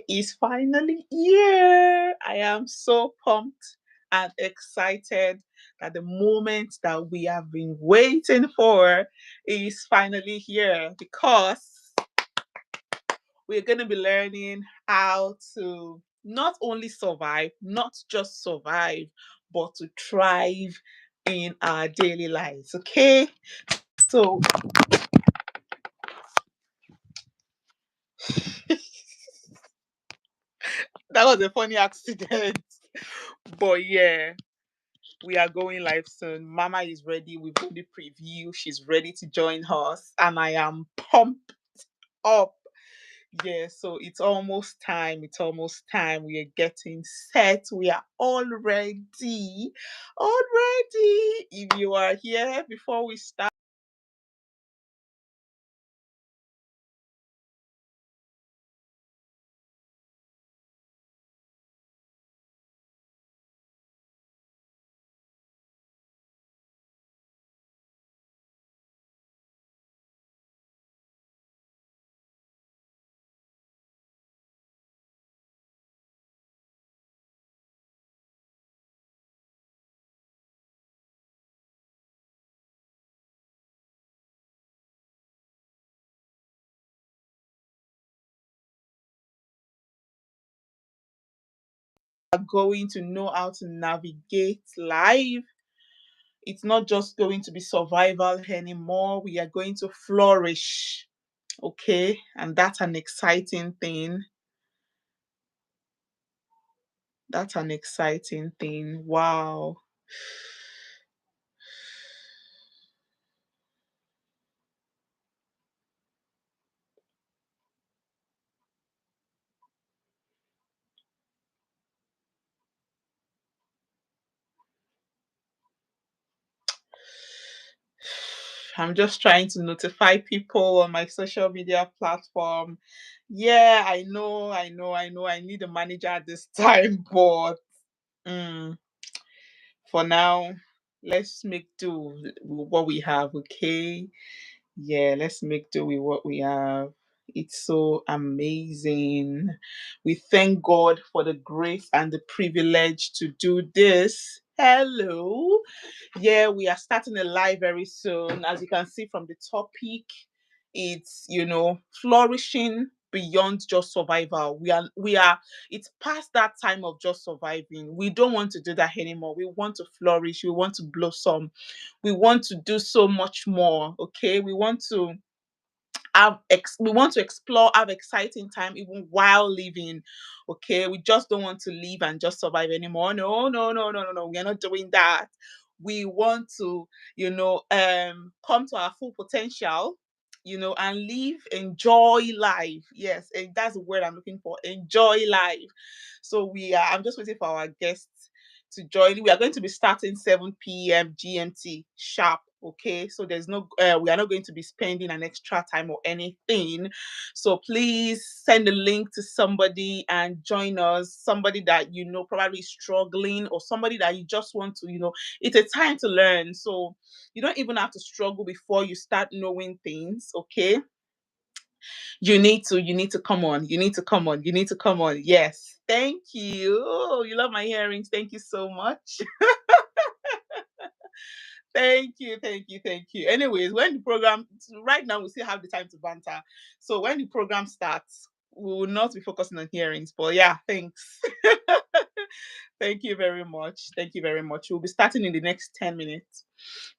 is finally here. I am so pumped and excited that the moment that we have been waiting for is finally here because we're going to be learning how to not only survive, not just survive, but to thrive in our daily lives. Okay. So that was a funny accident. But yeah, we are going live soon. Mama is ready. We've done the preview. She's ready to join us. And I am pumped up. Yeah, so it's almost time. It's almost time. We are getting set. We are all ready. All ready. If you are here before we start, we are going to know how to navigate life. It's not just going to be survival anymore. We are going to flourish. Okay. And that's an exciting thing. That's an exciting thing. Wow. I'm just trying to notify people on my social media platform. Yeah, I know. I need a manager at this time, but mm, for now, let's make do with what we have, okay? Yeah, let's make do with what we have. It's so amazing. We thank God for the grace and the privilege to do this. Hello. Yeah, we are starting a live very soon. As you can see from the topic, it's flourishing beyond just survival. We are it's past that time of just surviving. We don't want to do that anymore. We want to flourish, we want to blossom, we want to do so much more. Okay, we want to explore, have exciting time even while living. Okay, we just don't want to live and just survive anymore. No, no, no, no, no, no, we are not doing that. We want to come to our full potential, and live, enjoy life. Yes, and that's the word I'm looking for, enjoy life. So I'm just waiting for our guests to join. We are going to be starting 7 p.m. GMT sharp. Okay, so we are not going to be spending an extra time or anything. So please send a link to somebody and join us. Somebody that probably struggling, or somebody that you just want to, it's a time to learn. So you don't even have to struggle before you start knowing things. Okay, you need to come on. You need to come on. You need to come on. Yes. Thank you. Oh, you love my earrings. Thank you so much. Thank you, thank you, thank you. Anyways, when the program right now we still have the time to banter. So when the program starts, we will not be focusing on hearings. But yeah, thanks. Thank you very much. Thank you very much. We'll be starting in the next 10 minutes.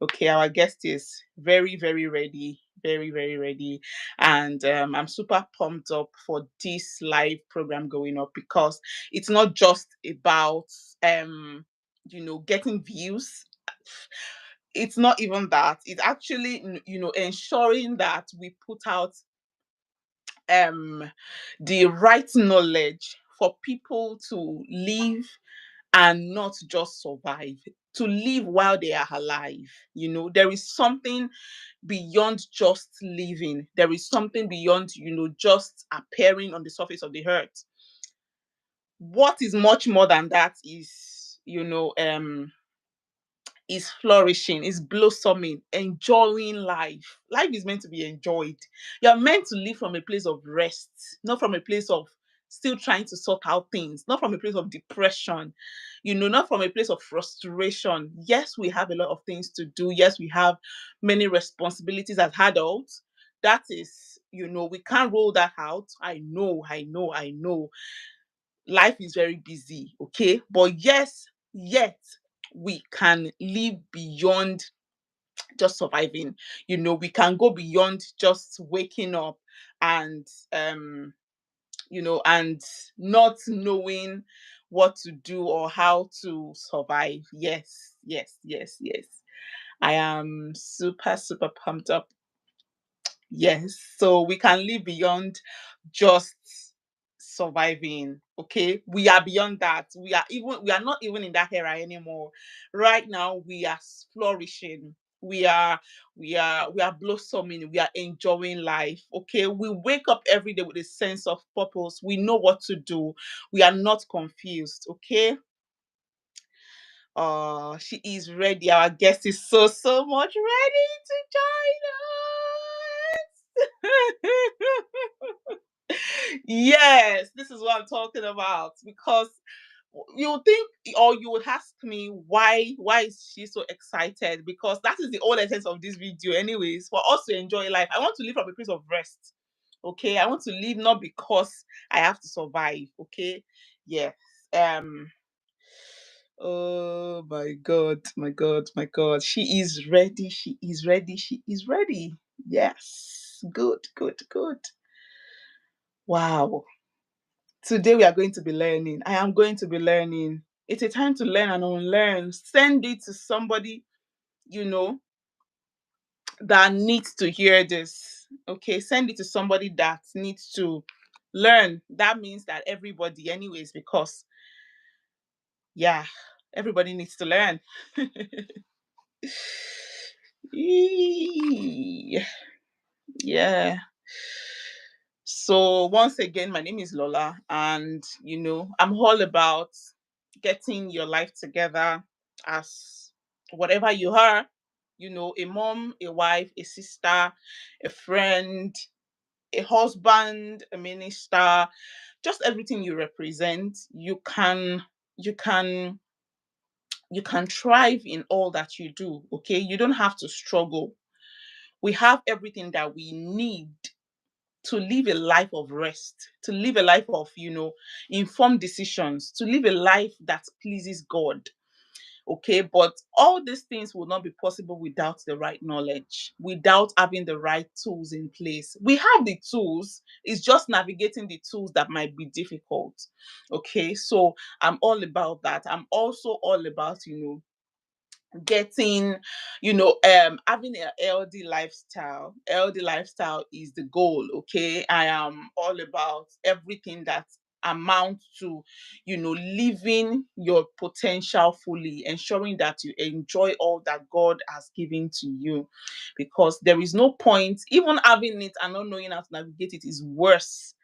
Okay, our guest is very, very ready. Very, very ready. And I'm super pumped up for this live program going up because it's not just about getting views. It's not even that. It's actually ensuring that we put out um the right knowledge for people to live and not just survive, to live while they are alive. There is something beyond just living. There is something beyond just appearing on the surface of the earth. What is much more than that is flourishing, is blossoming, enjoying life. Life is meant to be enjoyed. You're meant to live from a place of rest, not from a place of still trying to sort out things, not from a place of depression, not from a place of frustration. Yes, we have a lot of things to do. Yes, we have many responsibilities as adults. That is, we can't roll that out. I know. Life is very busy, okay? But yes, yet we can live beyond just surviving. We can go beyond just waking up and and not knowing what to do or how to survive. Yes, yes, yes, yes. I am super, super pumped up. Yes, so we can live beyond just surviving. Okay, we are beyond that. We are not even in that era anymore. Right now, we are flourishing. We are blossoming. We are enjoying life. Okay, we wake up every day with a sense of purpose. We know what to do. We are not confused. Okay. She is ready. Our guest is so much ready to join us. Yes, this is what I'm talking about. Because you would think, or you would ask me, why is she so excited? Because that is the whole essence of this video, anyways, for us to enjoy life. I want to live from a place of rest. Okay, I want to live not because I have to survive. Okay, yes. Um. Oh my God, my God, my God. She is ready. She is ready. She is ready. Yes. Good, good, good. Wow. Today we are going to be learning. I am going to be learning. It's a time to learn and unlearn. Send it to somebody, you know, that needs to hear this. Okay. Send it to somebody that needs to learn. That means that everybody, anyways, because, yeah, everybody needs to learn. Eee, yeah. So once again, my name is Lola, and I'm all about getting your life together as whatever you are, a mom, a wife, a sister, a friend, a husband, a minister, just everything you represent. You can thrive in all that you do. Okay, you don't have to struggle. We have everything that we need to live a life of rest, to live a life of, informed decisions, to live a life that pleases God. Okay, but all these things will not be possible without the right knowledge, without having the right tools in place. We have the tools, it's just navigating the tools that might be difficult. Okay, so I'm all about that. I'm also all about, getting having a healthy lifestyle is the goal. Okay, I am all about everything that amounts to living your potential fully, ensuring that you enjoy all that God has given to you, because there is no point even having it and not knowing how to navigate it is worse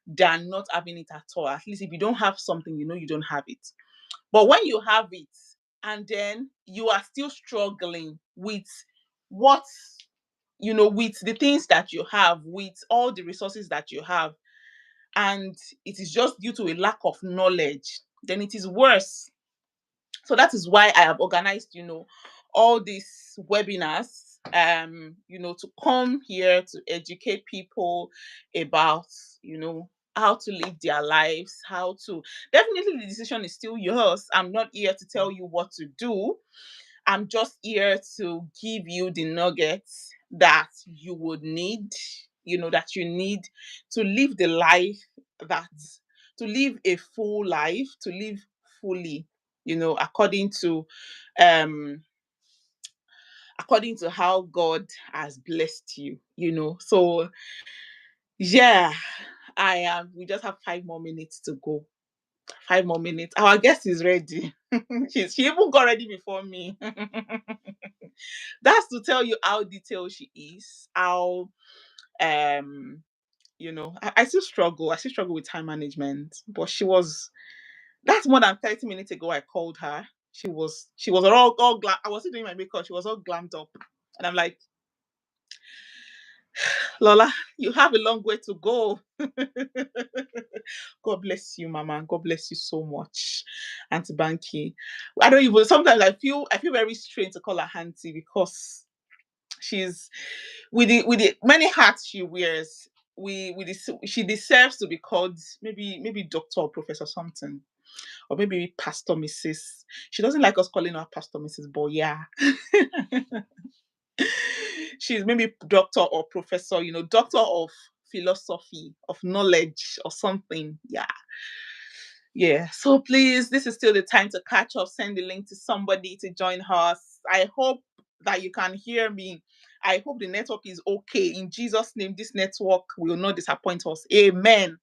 than not having it at all. At least if you don't have something, you don't have it. But when you have it and then you are still struggling with what, with the things that you have, with all the resources that you have, and it is just due to a lack of knowledge, then it is worse. So that is why I have organized, all these webinars, to come here to educate people about, how to live their lives, how to definitely the decision is still yours. I'm not here to tell you what to do. I'm just here to give you the nuggets that you would need, that you need to live the life that, to live a full life, to live fully, according to um how God has blessed you, So yeah, I am we just have 5 more minutes to go. 5 more minutes. Our guest is ready. She even got ready before me. That's to tell you how detailed she is. How um I still struggle. I still struggle with time management. But that's more than 30 minutes ago I called her. She was all I was still doing my makeup. She was all glammed up. And I'm like, Lola, you have a long way to go. God bless you, Mama. God bless you so much, Auntie Banky. I don't even sometimes I feel very strange to call her Auntie because she's with the many hats she wears. She deserves to be called maybe doctor or professor something, or maybe Pastor Mrs. She doesn't like us calling her Pastor Mrs. But yeah, she's maybe doctor or professor, doctor of philosophy, of knowledge, or something. Yeah. Yeah. So please, this is still the time to catch up. Send the link to somebody to join us. I hope that you can hear me. I hope the network is okay. In Jesus' name, this network will not disappoint us. Amen.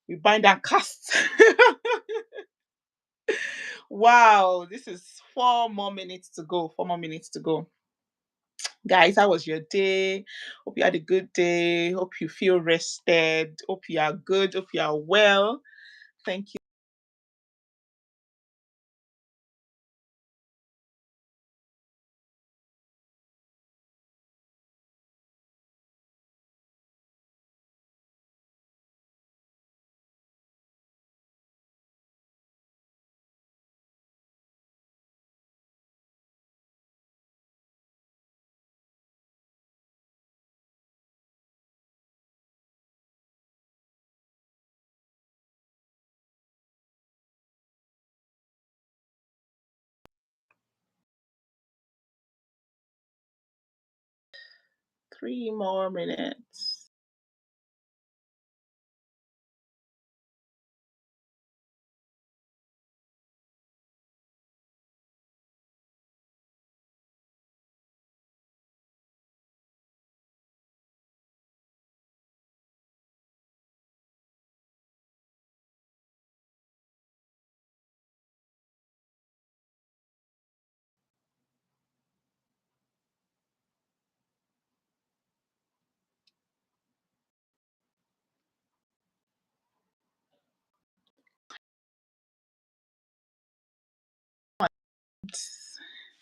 We bind and cast. Wow, this is 4 more minutes to go. 4 more minutes to go. Guys, how was your day? Hope you had a good day. Hope you feel rested. Hope you are good. Hope you are well. Thank you. 3 more minutes.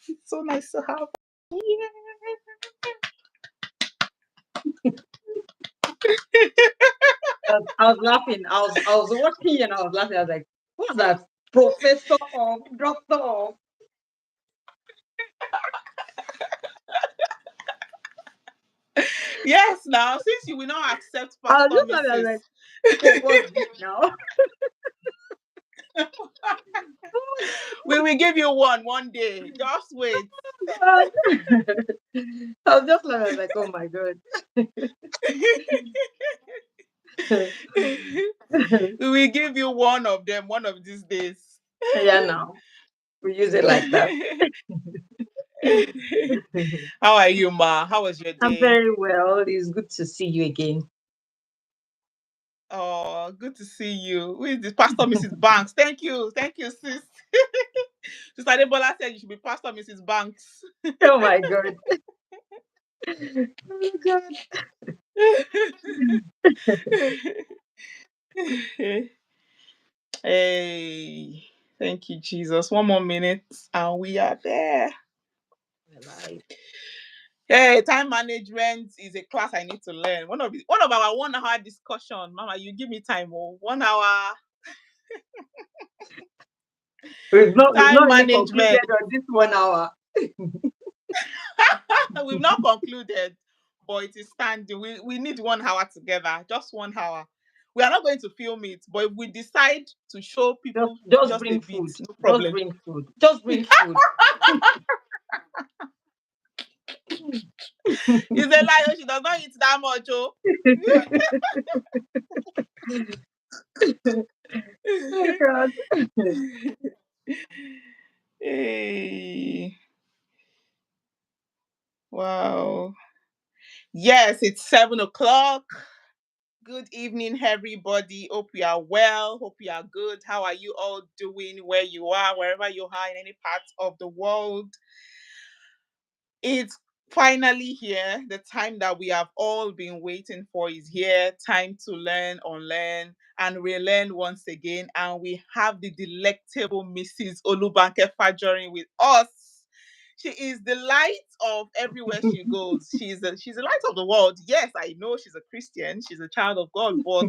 It's so nice to have. I was laughing. I was watching you and I was laughing. I was like, what's that? Professor of doctor of Yes, now since you will not accept I was Pastor just laughing. I was Mrs. like, what's this now? Oh We will give you one day. Just wait. God. I was just laughing. I was like, oh my god. We will give you one of them one of these days. Yeah, now we use it like that. How are you, Ma? How was your I'm day? very well. It's good to see you again. Oh, good to see you. Who is this? Pastor Mrs. Banks. Thank you. Thank you, sis. Sister Debola said you should be Pastor Mrs. Banks. Oh my god. Oh god. Hey, thank you, Jesus. 1 more minute and we are there. Alive. Hey, time management is a class I need to learn. One of our 1 hour discussion. Mama, you give me time. Oh, 1 hour We've not time really concluded management. on this 1 hour. We've not concluded, but it is standing. We need 1 hour together, just 1 hour. We are not going to film it, but if we decide to show Just people just just a bring bit, food. no Just problem. bring food. Just bring food. It's a lie. Oh, she does not eat that much. Oh. Oh God. Hey, wow. Yes, it's 7 o'clock. Good evening, everybody. Hope you are well. Hope you are good. How are you all doing where you are, wherever you are in any part of the world? It's finally here. The time that we have all been waiting for is here. Time to learn, unlearn, and relearn once again. And we have the delectable Mrs. Olubanke Fajorin with us. She is the light of everywhere she goes. She's the light of the world. Yes, I know she's a Christian. She's a child of God, but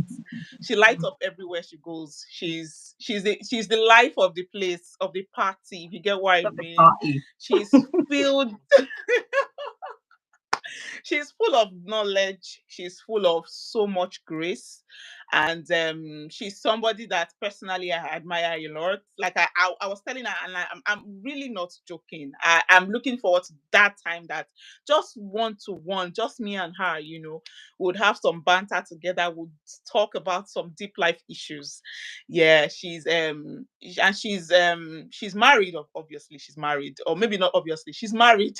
she lights up everywhere she goes. She's the life of the place, of the party. If you get what I Of the mean. party. She's filled she's full of knowledge. She's full of so much grace, and she's somebody that personally I admire a lot. Like I was telling her, and I'm really not joking. I'm looking forward to that time that just one to one, just me and her, would have some banter together, would talk about some deep life issues. Yeah, she's married. Obviously, she's married, or maybe not. Obviously, she's married.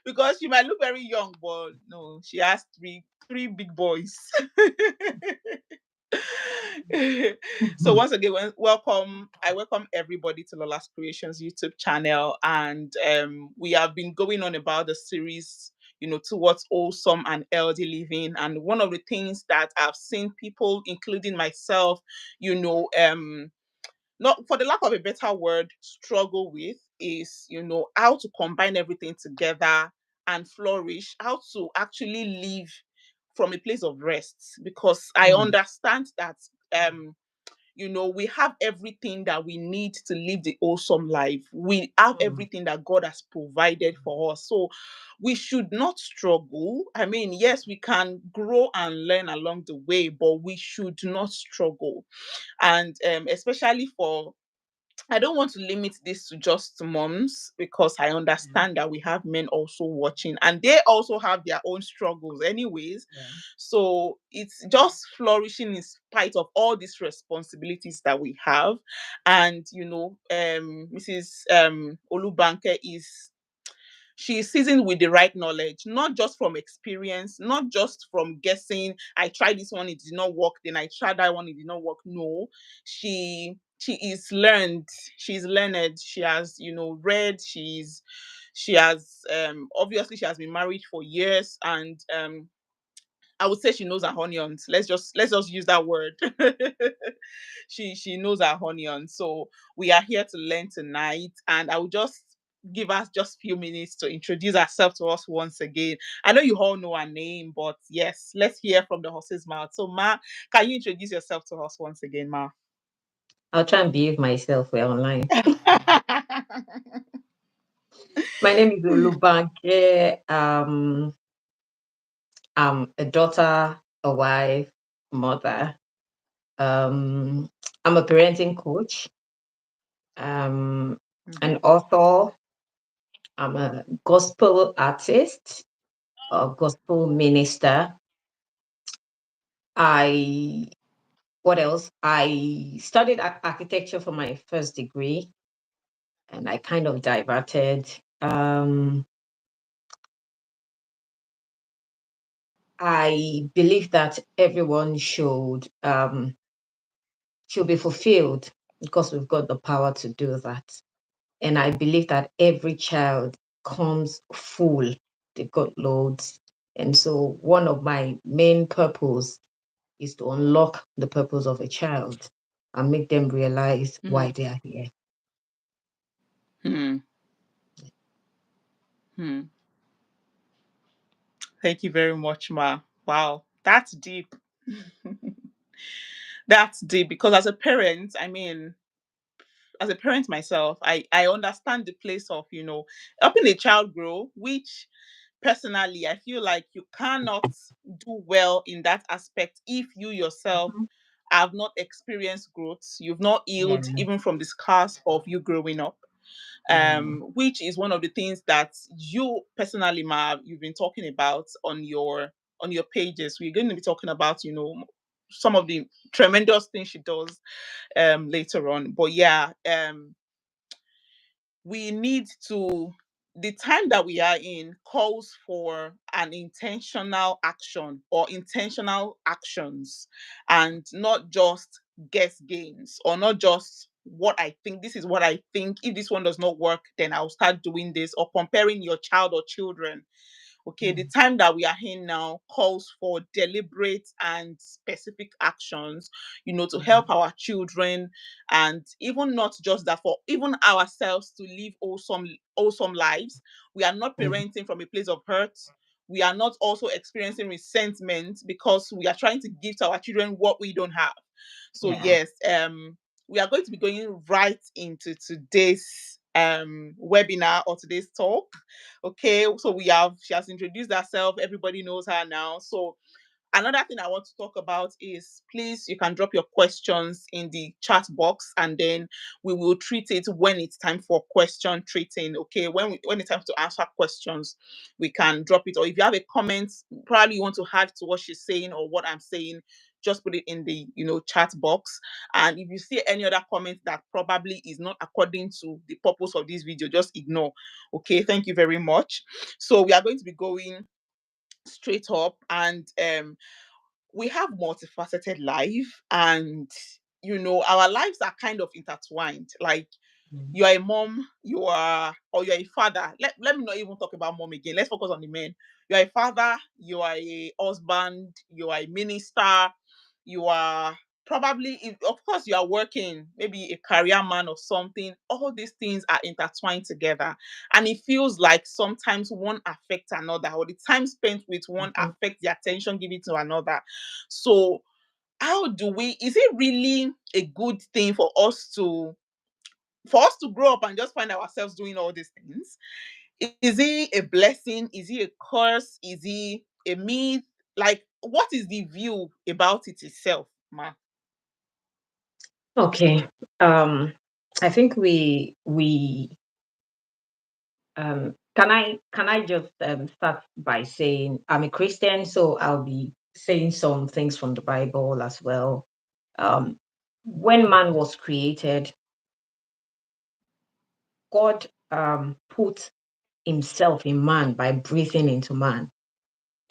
Because she might look very young, but no, she has three big boys. So Mhm. once again, welcome. I welcome everybody to Lola's Creations YouTube channel, and we have been going on about the series, towards wholesome and healthy living. And one of the things that I've seen people, including myself, you know, not for the lack of a better word, struggle with is, how to combine everything together and flourish, how to actually live from a place of rest. Because I Mm, understand that we have everything that we need to live the awesome life. We have mm, everything that God has provided for us. So we should not struggle. I mean, yes, we can grow and learn along the way, but we should not struggle. And especially for, I don't want to limit this to just moms, because I mm, understand that we have men also watching and they also have their own struggles anyways. yeah. So it's just flourishing in spite of all these responsibilities that we have. And Mrs. Olubanke is, she is seasoned with the right knowledge, not just from experience, not just from guessing. I tried this one, it did not work. Then I tried that one, it did not work. No, she is learned. She's learned. She has, read. She has obviously she has been married for years, and I would say she knows her onions. Let's just use that word. She knows her onions. So we are here to learn tonight, and I will just give us just few minutes to introduce ourselves to us once again. I know you all know her name, but yes, let's hear from the horse's mouth. So Ma, can you introduce yourself to us once again, Ma? I'll try and behave myself. We're online. My name is Olubanke. I'm a daughter, a wife, mother. Um, I'm a parenting coach. Um, an Mhm, author. I'm a gospel artist, a gospel minister. I What else? I studied architecture for my first degree, and I kind of diverted. Um, I believe that everyone should be fulfilled because we've got the power to do that. And I believe that every child comes full. They've got loads. And so one of my main purpose is to unlock the purpose of a child and make them realize mhm, why they are here. hmm, hmm. Thank you very much, Ma. Wow, that's deep. That's deep, because as a parent, I mean, as a parent myself, I understand the place of, helping a child grow, which personally I feel like you cannot do well in that aspect if you yourself Mhm. have not experienced growth, you've not Yeah. healed even from the scars of you growing up. Mm. Which is one of the things that you personally, Ma, you've been talking about on your pages. We're going to be talking about, some of the tremendous things she does later on. But yeah, we need to, the time that we are in calls for an intentional action or intentional actions, and not just guess games, or not just what I think. This is what I think. If this one does not work, then I'll start doing this, or comparing your child or children Okay, the time that we are in now calls for deliberate and specific actions, to help Mm. our children, and even not just that, for even ourselves to live awesome lives. We are not Mm. parenting from a place of hurt. We are not also experiencing resentment because we are trying to give to our children what we don't have. So Yeah. yes, we are going to be going right into today's webinar or today's talk. Okay, so she has introduced herself, everybody knows her now. So another thing I want to talk about is, please, you can drop your questions in the chat box, and then we will treat it when it's time for question treating. Okay, when it's time to answer questions, we can drop it. Or if you have a comment, probably you want to add to what she's saying or what I'm saying, just put it in the chat box. And if you see any other comment that probably is not according to the purpose of this video, just ignore. Okay, thank you very much. So we are going to be going straight up, and we have multifaceted life, and our lives are kind of intertwined. Like, Mm. you are a mom, or you're a father. Let me not even talk about mom again. Let's focus on the men. You are a father, you are a husband, you are a minister, you are probably, of course, you are working, maybe a career man or something. All these things are intertwined together. And it feels like sometimes one affects another, or the time spent with one Mhm. affects the attention given to another. So, is it really a good thing for us to grow up and just find ourselves doing all these things? Is he a blessing? Is he a curse? Is he a myth? Like, what is the view about it itself, ma? Okay. I think we can I just start by saying I'm a Christian, so I'll be saying some things from the Bible as well. Um, when man was created, God put himself in man by breathing into man.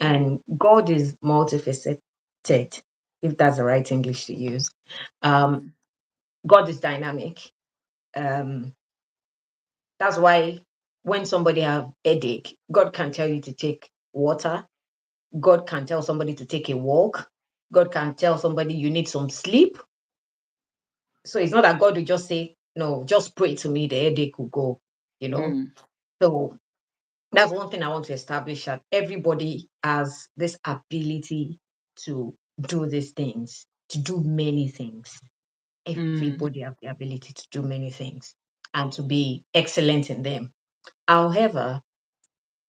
And God is multifaceted, if that's the right English to use. Um, Mm, God is dynamic. Um, that's why when somebody have headache, God can tell you to take water. God can tell somebody to take a walk. God can tell somebody you need some sleep. So it's not that God will just say, no, just pray to me, the headache will go, you know. mm, So that's one thing I want to establish, that everybody has this ability to do these things, to do many things. mm, Everybody has the ability to do many things and to be excellent in them. However,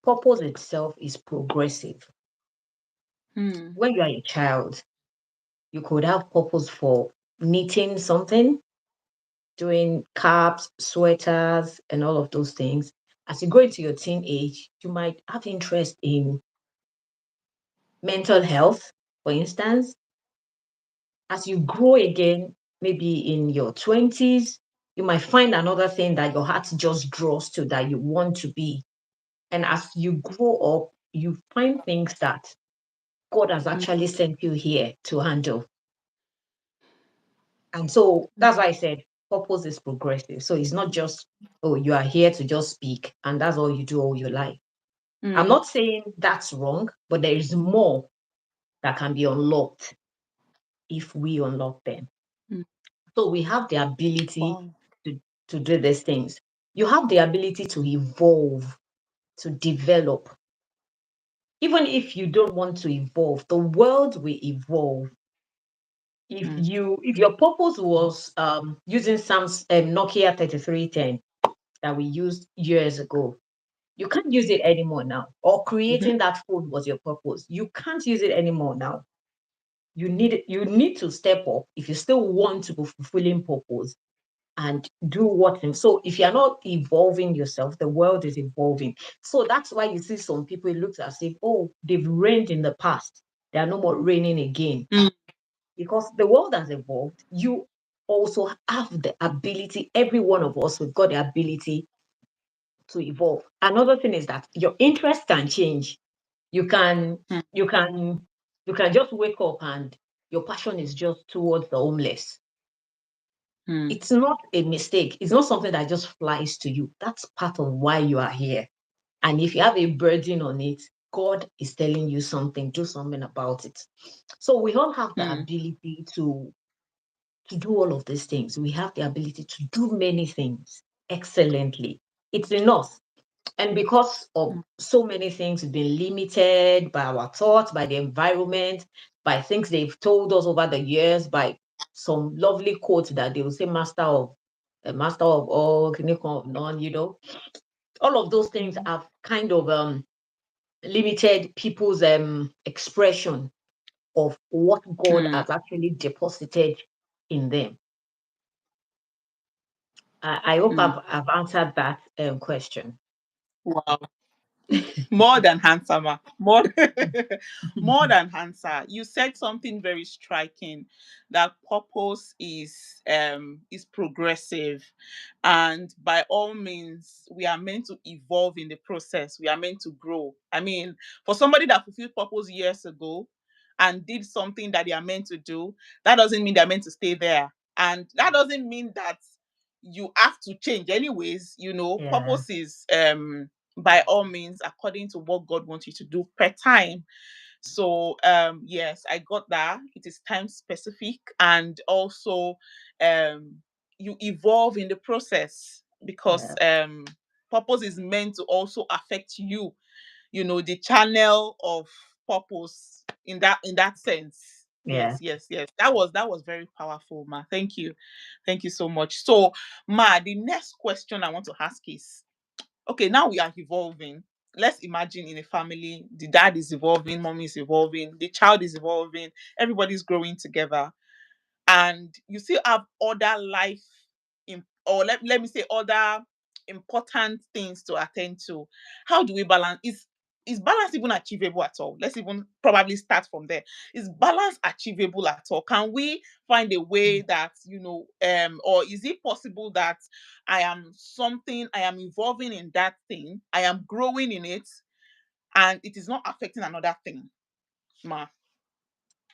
purpose itself is progressive. mm, When you are a child, you could have purpose for knitting something, doing caps, sweaters, and all of those things. As you go into your teenage, you might have interest in mental health, for instance. As you grow again, maybe in your 20s, you might find another thing that your heart just draws to, that you want to be. And as you grow up, you find things that God has mm, actually sent you here to handle. And so that's why I said purpose is progressive. So it's not just, oh, you are here to just speak and that's all you do all your life. I'm mm, not saying that's wrong, but there is more that can be unlocked if we unlock them. mm. So we have the ability Wow. to, to do these things. You have the ability to evolve, to develop. Even if you don't want to evolve, the world will evolve. Mm, If your purpose was using Sam's Nokia 3310 that we used years ago, you can't use it anymore now. Or mhm, creating that phone was your purpose, you can't use it anymore now. You need to step up if you still want to be fulfilling purpose and do what. So if you're not evolving yourself, the world is evolving. So that's why you see some people, it looks as if, oh, they've reigned in the past, they are no more reigning again, mm, because the world has evolved. You also have the ability, every one of us, we've got the ability to evolve. Another thing is that your interest can change. You can mm, you can you can just wake up and your passion is just towards the homeless. mm, It's not a mistake. It's not something that just flies to you. That's part of why you are here. And if you have a burden on it, God is telling you something, do something about it. So we all have the Mm. ability to do all of these things. We have the ability to do many things excellently. It's in us. And because of Mm. so many things been limited by our thoughts, by the environment, by things they've told us over the years, by some lovely quotes that they will say, master of all, clinic of none, all of those things Mm. have kind of limited people's expression of what God Mm. has actually deposited in them. I hope Mm. I've answered that question. Wow. More than handsomer. More than answer. You said something very striking, that purpose is progressive, and by all means we are meant to evolve in the process. We are meant to grow. I mean, for somebody that fulfilled purpose years ago and did something that they are meant to do, that doesn't mean they're meant to stay there. And that doesn't mean that you have to change anyways. Yeah, Purpose is by all means according to what God wants you to do per time. So yes, I got that. It is time specific, and also um you evolve in the process, because yeah, purpose is meant to also affect you, the channel of purpose in that sense. yeah. Yes, yes, yes. That was very powerful, Ma. Thank you. Thank you so much. So, Ma, the next question I want to ask is, okay, now we are evolving. Let's imagine in a family, the dad is evolving, mommy is evolving, the child is evolving, everybody's growing together, and you still have other life or let me say other important things to attend to. How do we balance? Is balance even achievable at all? Let's even probably start from there. Is balance achievable at all? Can we find a way that, or is it possible that I am evolving in that thing, I am growing in it, and it is not affecting another thing? Ma.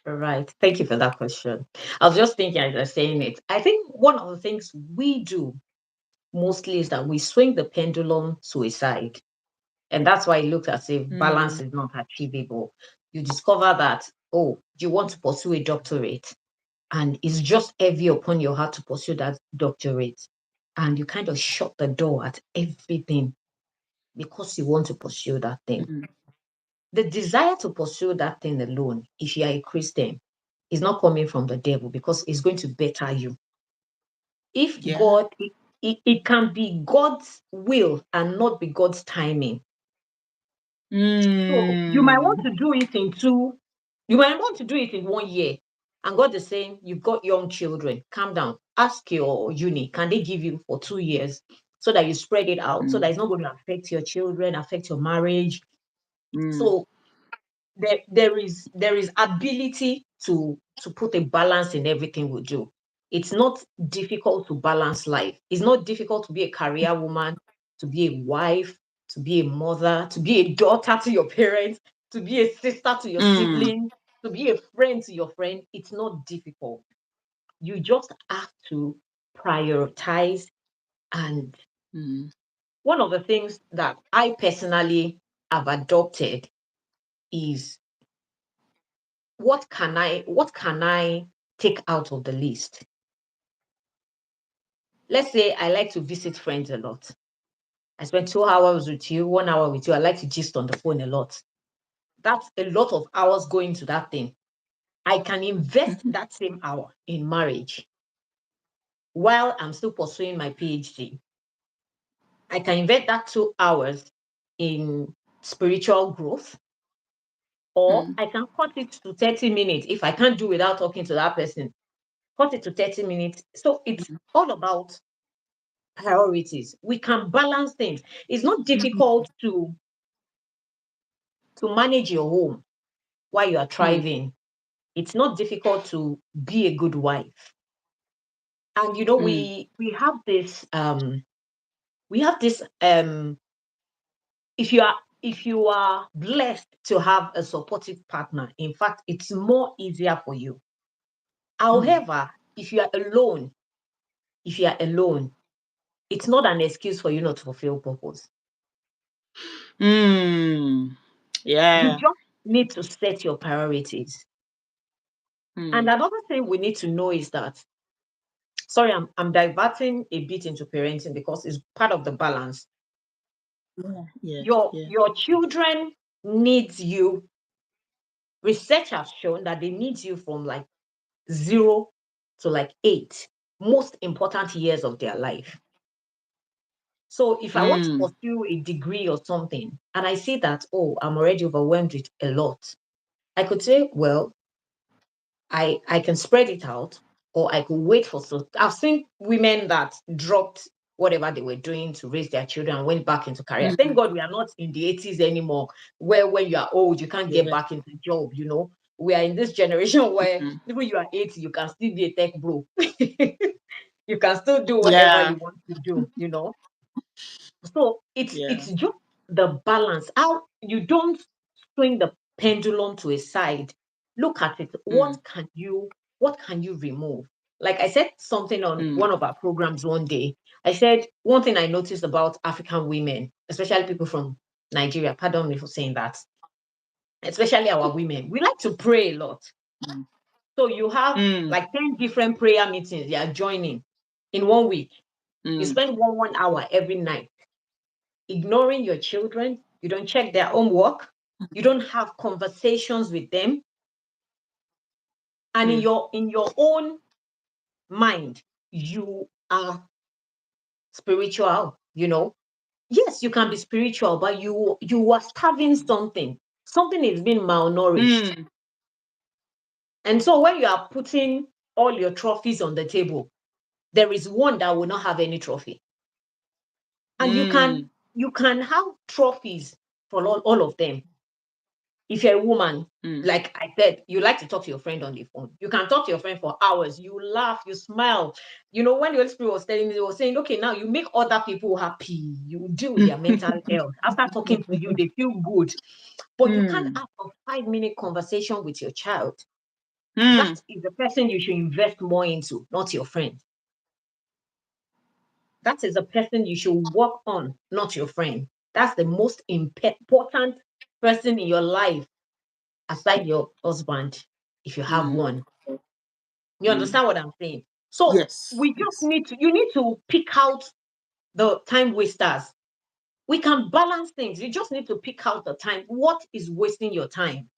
Right. Thank you for that question. I was just thinking as I was saying it. I think one of the things we do mostly is that we swing the pendulum to a side. And that's why it looks as if balance Mm, is not achievable. You discover that, oh, you want to pursue a doctorate, and it's just heavy upon your heart to pursue that doctorate. And you kind of shut the door at everything because you want to pursue that thing. mm, The desire to pursue that thing alone, if you are a Christian, is not coming from the devil because it's going to better you. If yeah. God, it can be God's will and not be God's timing. So you might want Mm, to do it in you might want to do it in 1 year. And God is saying, you've got young children, calm down. Ask your uni, can they give you for 2 years so that you spread it out so that mm, it's not going to affect your children, affect your marriage? mm, So there is ability to put a balance in everything we do. It's not difficult to balance life. It's not difficult to be a career woman, to be a wife, to be a mother, to be a daughter to your parents, to be a sister to your mm, sibling, to be a friend to your friend. It's not difficult. You just have to prioritize. And mm, one of the things that I personally have adopted is, what can I take out of the list? Let's say I like to visit friends a lot. I spend 2 hours with you, 1 hour with you. I like to gist on the phone a lot. That's a lot of hours going to that thing. I can invest mhm, that same hour in marriage while I'm still pursuing my PhD. I can invest that 2 hours in spiritual growth, or mm, I can cut it to 30 minutes if I can't do without talking to that person. Cut it to 30 minutes. So it's mm, all about priorities. We can balance things. It's not difficult to manage your home while you are mm, thriving. It's not difficult to be a good wife. And mm, we have this if you are blessed to have a supportive partner, in fact, it's more easier for you. mm, However, if you are alone, it's not an excuse for you not to fulfill purpose. mm. You Yeah. just need to set your priorities. And Mm. another thing we need to know is that, sorry, I'm diverting a bit into parenting because it's part of the balance. Yeah. Yeah. Yeah. Your children needs you. Research has shown that they need you from like 0 to like 8, most important years of their life. So if I want to Mm. pursue a degree or something, and I see that, oh, I'm already overwhelmed with a lot, I could say, well, I can spread it out, or I could wait for so. I've seen women that dropped whatever they were doing to raise their children and went back into career. Thank Mm. God we are not in the 80s anymore, where when you are old, you can't get Yeah. back into job, you know. We are in this generation where Mm. even you are 80, you can still be a tech bro. You can still do whatever Yeah. you want to do, you know. So Yeah. it's just the balance. How you don't swing the pendulum to a side. Look at it. Mm. What can you remove? Like I said something on Mm. one of our programs one day. I said one thing I noticed about African women, especially people from Nigeria, pardon me for saying that, especially our women, we like to pray a lot. Mm. So you have Mm. like 10 different prayer meetings you are joining in one week. You Mm. spend 1 hour every night ignoring your children, you don't check their homework, you don't have conversations with them, and Mm. in your own mind, you are spiritual, you know. Yes, you can be spiritual, but you are starving something. Something is being malnourished. Mm. And so when you are putting all your trophies on the table, there is one that will not have any trophy. And Mm. you can have trophies for all of them. If you're a woman, Mm. like I said, you like to talk to your friend on the phone. You can talk to your friend for hours. You laugh, you smile. You know, when the Holy Spirit was telling me, they were saying, okay, now you make other people happy. You deal with their mental health. After talking to you, they feel good. But you can't Mm. have a 5 minute conversation with your child. That Mm. is the person you should invest more into, not your friend. That is the person you should work on, not your friend. That's the most important person in your life aside your husband, if you have Mm. one. You Mm. understand what I'm saying? So Yes. we just Yes. need to, you need to pick out the time wasters. We can balance things. You just need to pick out the time. What is wasting your time?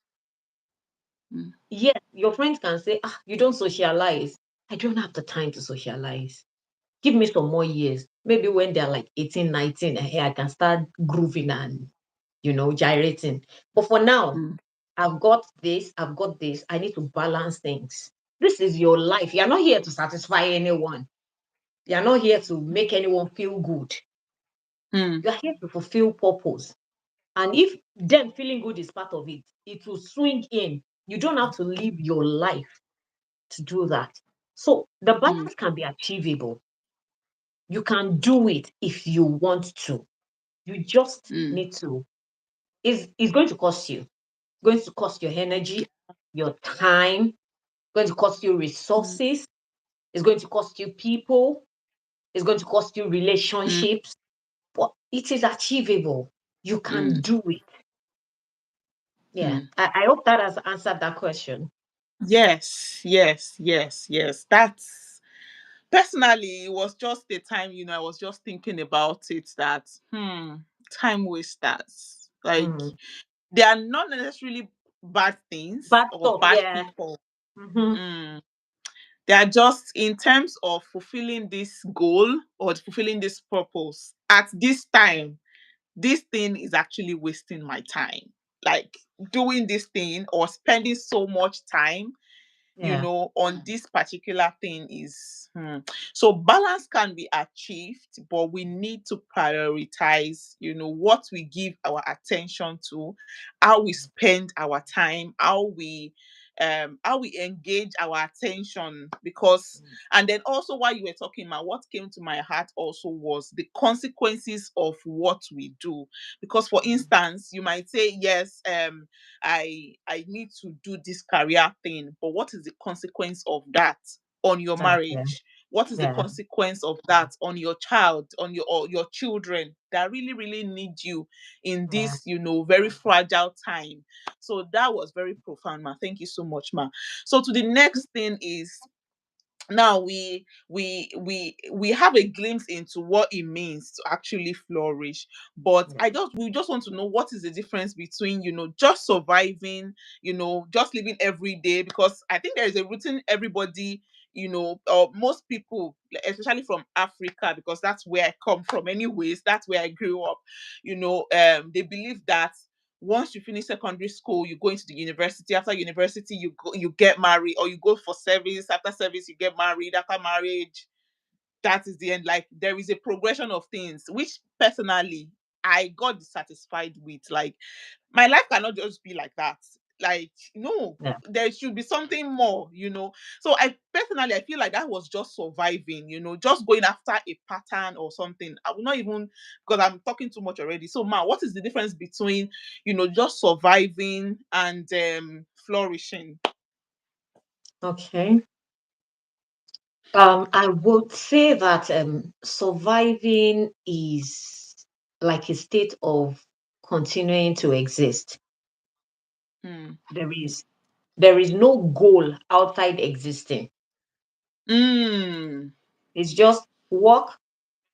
Mm. Yes, your friends can say, ah, you don't socialize. I don't have the time to socialize. Give me some more years. Maybe when they're like 18, 19, I can start grooving and, gyrating. But for now, Mm. I've got this. I need to balance things. This is your life. You're not here to satisfy anyone. You're not here to make anyone feel good. Mm. You're here to fulfill purpose. And if them feeling good is part of it, it will swing in. You don't have to live your life to do that. So the Mm. balance can be achievable. You can do it if you want to. You just Mm. need to. It's going to cost you. Going to cost your energy, your time, going to cost you Mm. resources, it's going to cost you people, it's going to cost you Mm. relationships, but it is achievable. You can Mm. do it. Yeah. Mm. I hope that has answered that question. Yes. Yes. Yes. Yes. That's personally, it was just a time, I was just thinking about it that, time wasters. Like, Mm. they are not necessarily bad things Bad or stuff, bad yeah. people. Hmm. Mm. They are just in terms of fulfilling this goal or fulfilling this purpose at this time. This thing is actually wasting my time. Like, doing this thing or spending so much time Yeah. on this particular thing is so balance can be achieved, but we need to prioritize, what we give our attention to, how we spend our time, how we engage our attention. Because and then also, while you were talking about, what came to my heart also was the consequences of what we do. Because for instance, you might say, yes, I need to do this career thing, but what is the consequence of that on your Exactly. marriage? What is the Yeah. consequence of that on your child, on your or your children that really, really need you in Yeah. this, very fragile time? So that was very profound, ma. Thank you so much, ma. So to the next thing is, now we have a glimpse into what it means to actually flourish, but Yeah. we just want to know what is the difference between just surviving, just living every day, because I think there is a routine everybody, or most people, like, especially from Africa, because that's where I come from anyways, that's where I grew up. They believe that once you finish secondary school, you go into the university. After university, you get married, or you go for service. After service, you get married. After marriage, that is the end. Like, there is a progression of things, which personally I got dissatisfied with. Like, my life cannot just be like that. Like, no, Yeah. there should be something more, So I personally, I feel like that was just surviving, just going after a pattern or something. I will not even, because I'm talking too much already. So, Ma, what is the difference between, just surviving and flourishing? Okay. I would say that surviving is like a state of continuing to exist. Mm. There is there is no goal outside existing. Mm. It's just work,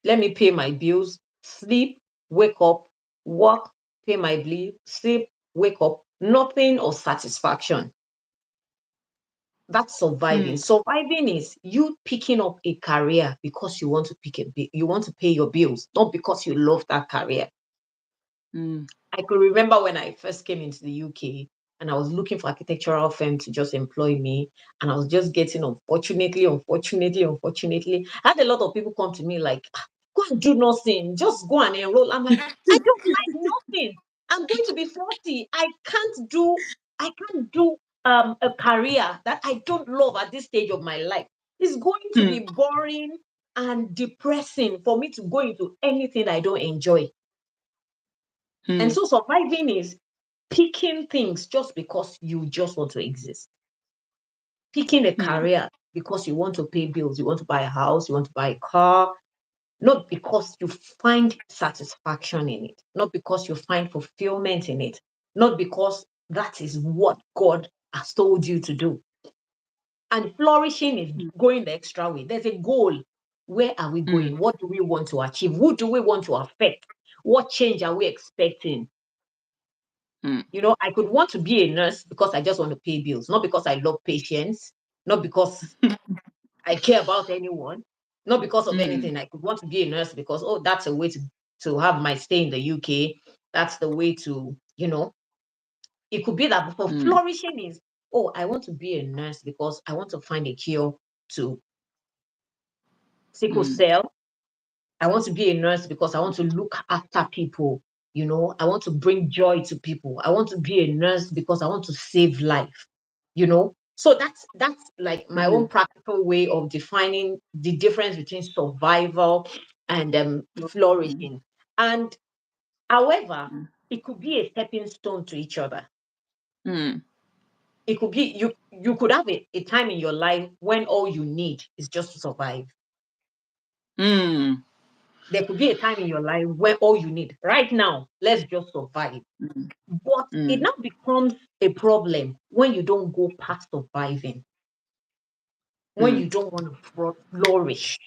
let me pay my bills, sleep, wake up, work, pay my bill, sleep, wake up. Nothing of satisfaction. That's surviving. Mm. Surviving is you picking up a career because you want to you want to pay your bills, not because you love that career. Mm. I could remember when I first came into the UK and I was looking for architectural firm to just employ me. And I was just getting, unfortunately. I had a lot of people come to me like, "Ah, go and do nothing, just go and enroll." I'm like, I don't like nothing. I'm going to be 40. I can't do a career that I don't love at this stage of my life. It's going to Mm. be boring and depressing for me to go into anything I don't enjoy. And Mm. so surviving is picking things just because you just want to exist. Picking a Mm. career because you want to pay bills, you want to buy a house, you want to buy a car, not because you find satisfaction in it, not because you find fulfillment in it, not because that is what God has told you to do. And flourishing is Mm. going the extra way. There's a goal. Where are we Mm. going? What do we want to achieve? Who do we want to affect? What change are we expecting? Mm. I could want to be a nurse because I just want to pay bills, not because I love patients, not because I care about anyone, not because of Mm. anything. I could want to be a nurse because, oh, that's a way to have my stay in the UK. That's the way it could be that for Mm. flourishing is, oh, I want to be a nurse because I want to find a cure to sickle Mm. cell. I want to be a nurse because I want to look after people. I want to bring joy to people. I want to be a nurse because I want to save life. So that's like my own Mm. practical way of defining the difference between survival and Mm. flourishing. And however, it could be a stepping stone to each other. Mm. It could be you could have a time in your life when all you need is just to survive. Mm. There could be a time in your life where all you need right now, let's just survive. Mm. But it Mm. now becomes a problem when you don't go past surviving, when Mm. you don't want to flourish,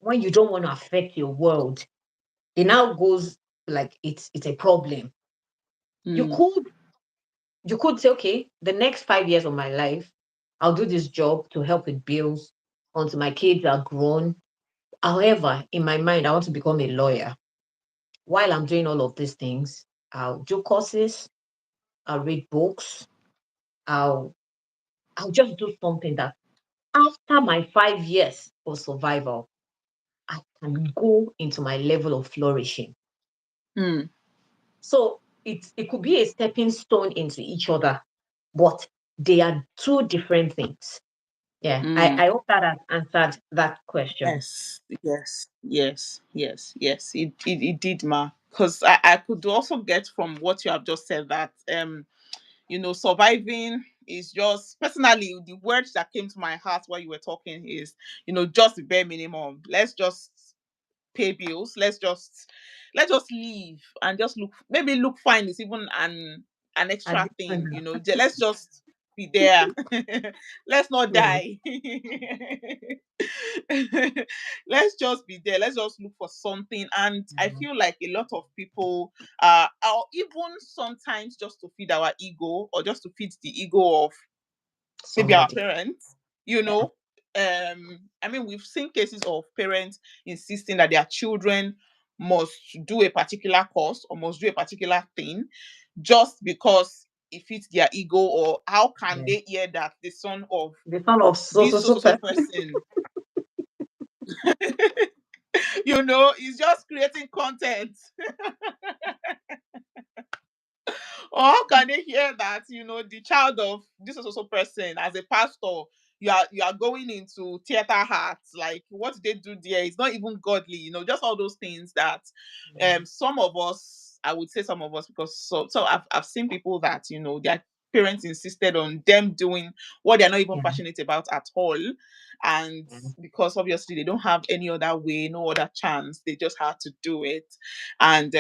when you don't want to affect your world. It now goes like it's a problem. You Mm. could you could say, okay, the next 5 years of my life, I'll do this job to help with bills until my kids are grown. However, in my mind, I want to become a lawyer. While I'm doing all of these things, I'll do courses, I'll read books, I'll I'll just do something that after my 5 years of survival, I can go into my level of flourishing. Mm. So it could be a stepping stone into each other, but they are two different things. Yeah, Mm. I hope that has answered that question. Yes, yes, yes, yes, yes. It did, ma. Because I could also get from what you have just said that surviving is just personally the words that came to my heart while you were talking is, just the bare minimum. Let's just pay bills. Let's just leave and just look fine is even an extra thing, Additional. let's just be there. Let's not Yeah. die. Let's just be there. Let's just look for something. And I Mm. feel like a lot of people or even sometimes just to feed our ego or just to feed the ego of maybe our Somebody. parents, Yeah. I mean, we've seen cases of parents insisting that their children must do a particular course or must do a particular thing just because it fits their ego, or how can Yeah. they hear that the son of The son of so so this so so so so person. person is just creating content. Or how can they hear that, the child of this is also person, as a pastor, you are going into theater arts? Like, what did they do there? It's not even godly, just all those things that Mm. some of us, I would say some of us, because so I've seen people that, their parents insisted on them doing what they're not even Yeah. passionate about at all. And Yeah. because obviously they don't have any other way, no other chance, they just had to do it. And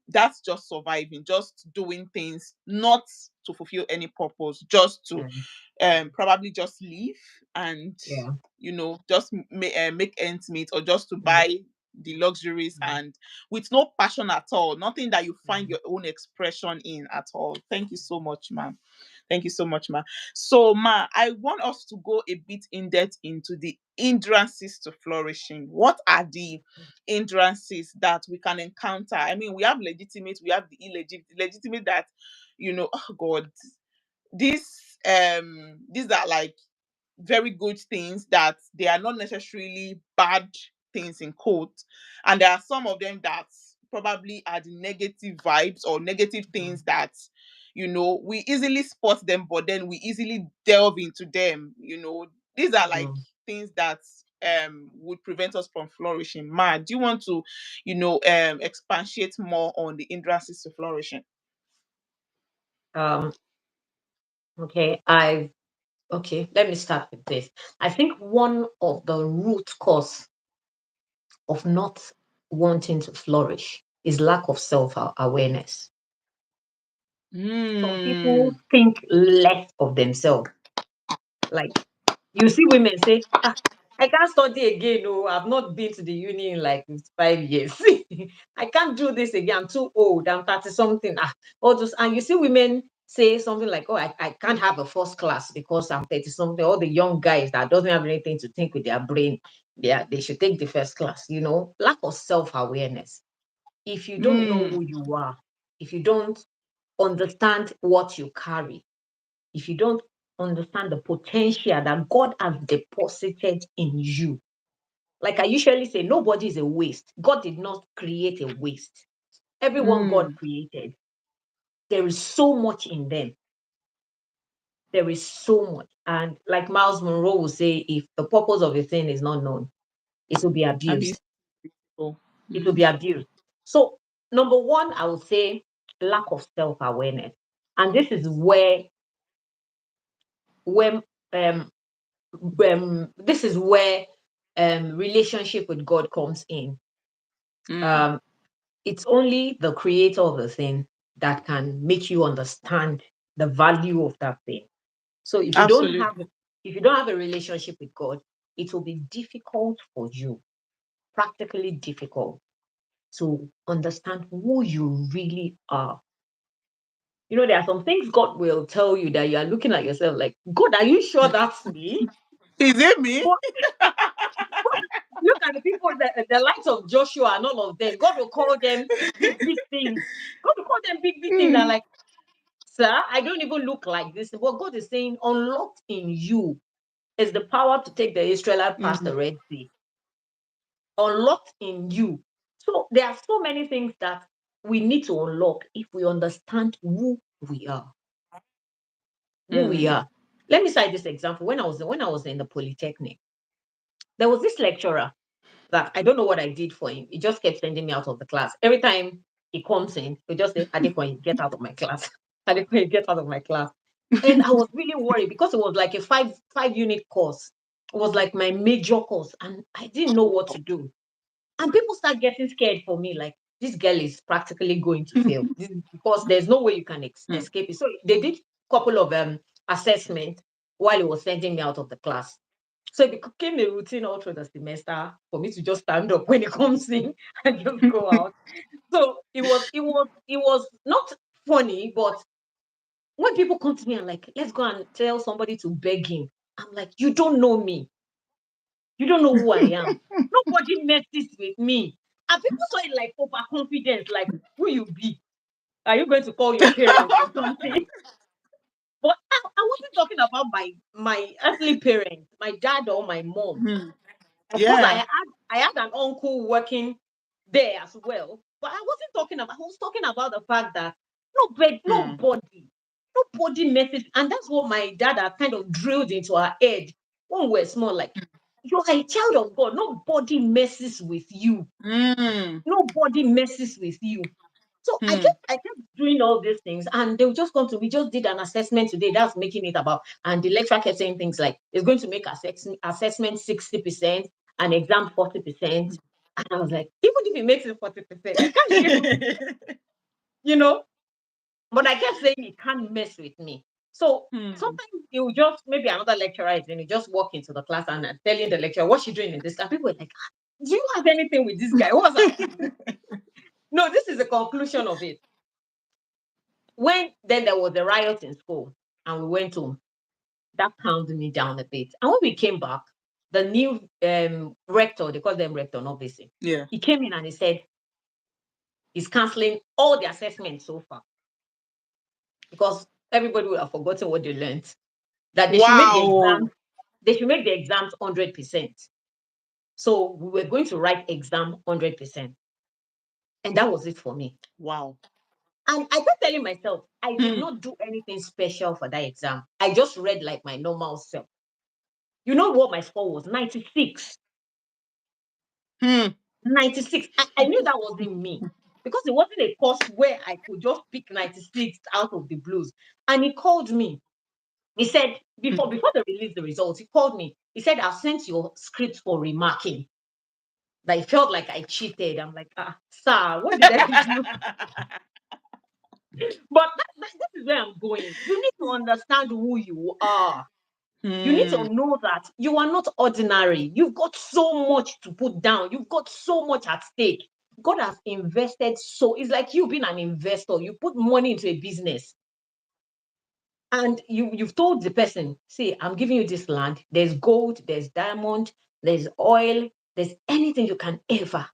that's just surviving, just doing things not to fulfill any purpose, just to Yeah. probably just live and Yeah. just make ends meet, or just to Mm. buy the luxuries, Mm. and with no passion at all, nothing that you find Mm. your own expression in at all. Thank you so much, ma'am. Thank you so much, ma. So, ma, I want us to go a bit in depth into the hindrances to flourishing. What are the hindrances that we can encounter? I mean, we have legitimate, we have the illegitimate, legitimate that, oh God, these are like very good things, that they are not necessarily bad things in quote, and there are some of them that probably are the negative vibes or negative Mm. things that we easily spot them, but then we easily delve into them. These are like Mm. things that would prevent us from flourishing. Ma, do you want to expatiate more on the hindrances to flourishing? Um, okay, let me start with this. I think one of the root cause of not wanting to flourish is lack of self-awareness. Some people Hmm. think less of themselves. Like, you see women say, I can't study again. Oh, I've not been to the uni in like 5 years. I can't do this again. I'm too old. I'm 30 something. And you see women say something like, oh, I can't have a first class because I'm 30 something. All the young guys that doesn't have anything to think with their brain, they should take the first class. Lack of self-awareness. If you don't know Hmm. who you are, if you don't understand what you carry, if you don't understand the potential that God has deposited in you. Like I usually say, nobody is a waste. God did not create a waste. Everyone God Hmm. created, there is so much in them. There is so much. And like Miles Monroe will say, if the purpose of a thing is not known, it will be Abby. abused. Oh. It will Hmm. be abused. So, number one, I would say lack of self awareness. And this is when um, this is where relationship with God comes in. Hmm. Um, it's only the creator of the thing that can make you understand the value of that thing. So Absolutely. if you don't have a relationship with God, it will be difficult for you, practically difficult to understand who you really are. There are some things God will tell you that you are looking at yourself like, God, are you sure that's me? Is it me? But look at the people, the likes of Joshua and all of them. God will call them big, big things. God will call them big, big things. And Hmm. like, sir, I don't even look like this. But God is saying, unlocked in you is the power to take the Israelite past Hmm. the Red Sea. Unlocked in you. So there are so many things that we need to unlock if we understand who we are. Who we Hmm. are. Let me cite this example. When I was in the Polytechnic, there was this lecturer that I don't know what I did for him. He just kept sending me out of the class. Every time he comes in, he just say, Adequan, get out of my class. Adequan, get out of my class. And I was really worried because it was like a five unit course. It was like my major course, and I didn't know what to do. And people start getting scared for me, like this girl is practically going to fail because there's no way you can Mm. escape it. So they did a couple of assessments while he was sending me out of the class. So it became a routine all through the semester for me to just stand up when it comes in and just go out. So it was not funny, but when people come to me and like, let's go and tell somebody to beg him, I'm like, you don't know me. You don't know who I am. Nobody messes with me. And people saw it like overconfidence, like who you be. Are you going to call your parents or something? But I wasn't talking about my earthly parents, my dad or my mom. Mm. Of course, Yeah. I had an uncle working there as well, but I wasn't talking about. I was talking about the fact that Mm. nobody messes, and that's what my dad had kind of drilled into our head when we were small. Like, you're a child of God. Nobody messes with you. Mm. Nobody messes with you. So Mm. I kept doing all these things, and they would just come to me. Just did an assessment today. That's making it about, and the lecturer kept saying things like, "It's going to make assessment 60% and exam 40%." And I was like, even if it makes it 40%, I can't give, you know. But I kept saying it can't mess with me. So Mm. sometimes you just maybe another lecturer is and you just walk into the class and telling the lecturer what's she doing in this. And people were like, "Ah, do you have anything with this guy? What's happening?" No, this is the conclusion of it. When then there was a riot in school and we went home, that calmed me down a bit. And when we came back, the new rector, they call them rector, not VC, Yeah. he came in and he said he's canceling all the assessments so far because everybody would have forgotten what they learned. That Wow. they should make the exams 100%. So we were going to write exam 100%. And that was it for me. Wow. And I kept telling myself, I did Hmm. not do anything special for that exam. I just read like my normal self. You know what my score was? 96. Hmm. 96. I knew that wasn't me because it wasn't a course where I could just pick 96 out of the blues. And he called me. He said, before they released the results, he called me. He said, I've sent your script for remarking. That I felt like I cheated. I'm like, sir, what did I do? But this is where I'm going. You need to understand who you are. You need to Hmm. know that you are not ordinary. You've got so much to put down. You've got so much at stake. God has invested so it's like you being an investor. You put money into a business and you've told the person, see, I'm giving you this land. There's gold, there's diamond, there's oil, there's anything you can ever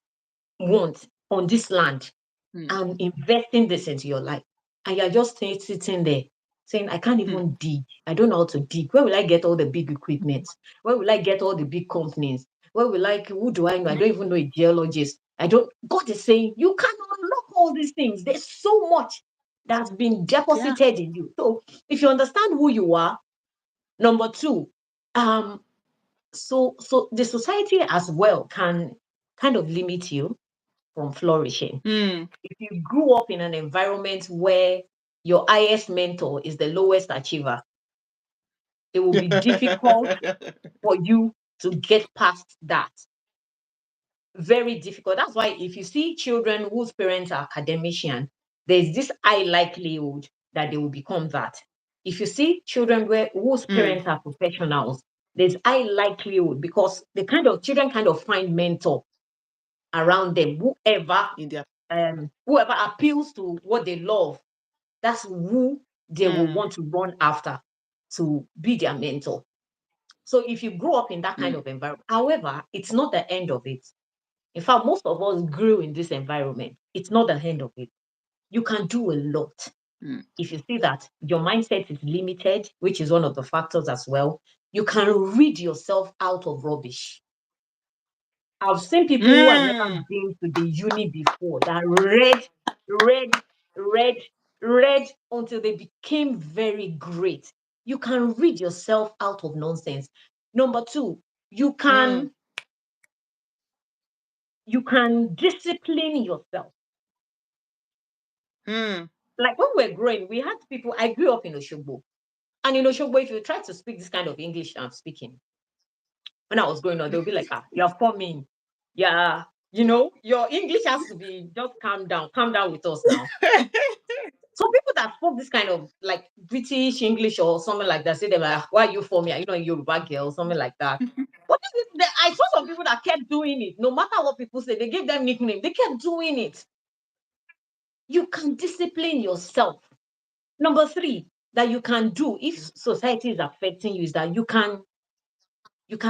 want on this land. Hmm. I'm investing this into your life. And you're just sitting there saying, I can't Hmm. even dig. I don't know how to dig. Where will I get all the big equipment? Where will I get all the big companies? Where will I, who do I know? I don't even know a geologist. I don't, God is saying, you can unlock all these things. There's so much that's been Yeah. deposited in you. So if you understand who you are, number two, um, so the society as well can kind of limit you from flourishing Hmm. if you grew up in an environment where your highest mentor is the lowest achiever, it will be difficult for you to get past that. Very difficult. That's why if you see children whose parents are academician, there's this high likelihood that they will become that. If you see children whose Hmm. parents are professionals, there's high likelihood because the kind of children kind of find mentor around them, In their. whoever appeals to what they love. That's who they will Hmm. want to run after to be their mentor. So if you grow up in that kind Hmm. of environment, however, it's not the end of it. In fact, most of us grew in this environment. It's not the end of it. You can do a lot. Hmm. If you see that your mindset is limited, which is one of the factors as well, you can rid yourself out of rubbish. I've seen people who have never Hmm. been to the uni before that read, read, read until they became very great. You can read yourself out of nonsense. Number two, you Hmm. can you can discipline yourself. Hmm. Like when we were growing, we had people. I grew up in Oshogbo. And Shogbo, if you try to speak this kind of English I'm speaking, when I was growing up, they'll be like, you're forming. Yeah, your English has to be just calm down with us now. Some people that spoke this kind of like British English or something like that, say them like, why are you for me? Are you not a Yoruba girl? Something like that. But I saw some people that kept doing it. No matter what people say, they gave them nickname. They kept doing it. You can discipline yourself. Number three, that you can do if society is affecting you is that you can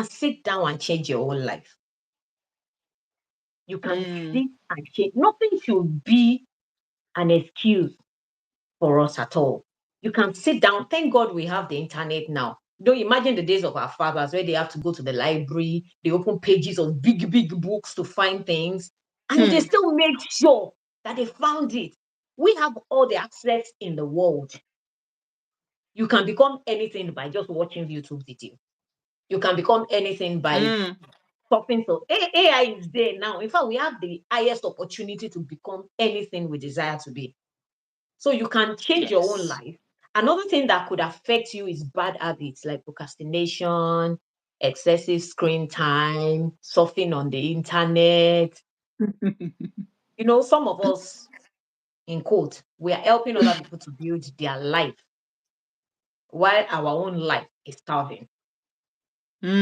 sit down and change your own life. You can Mm. sit and change. Nothing should be an excuse for us at all. You can sit down. Thank God we have the internet now. Don't imagine the days of our fathers where they have to go to the library, they open pages of big, big books to find things, and they Hmm. still make sure that they found it. We have all the access in the world. You can become anything by just watching YouTube video. You can become anything by Mm. talking to AI is there now. In fact, we have the highest opportunity to become anything we desire to be. So you can change your own Yes. life. Another thing that could affect you is bad habits like procrastination, excessive screen time, surfing on the internet. Some of us, in quote, we are helping other people to build their life while our own life is starving.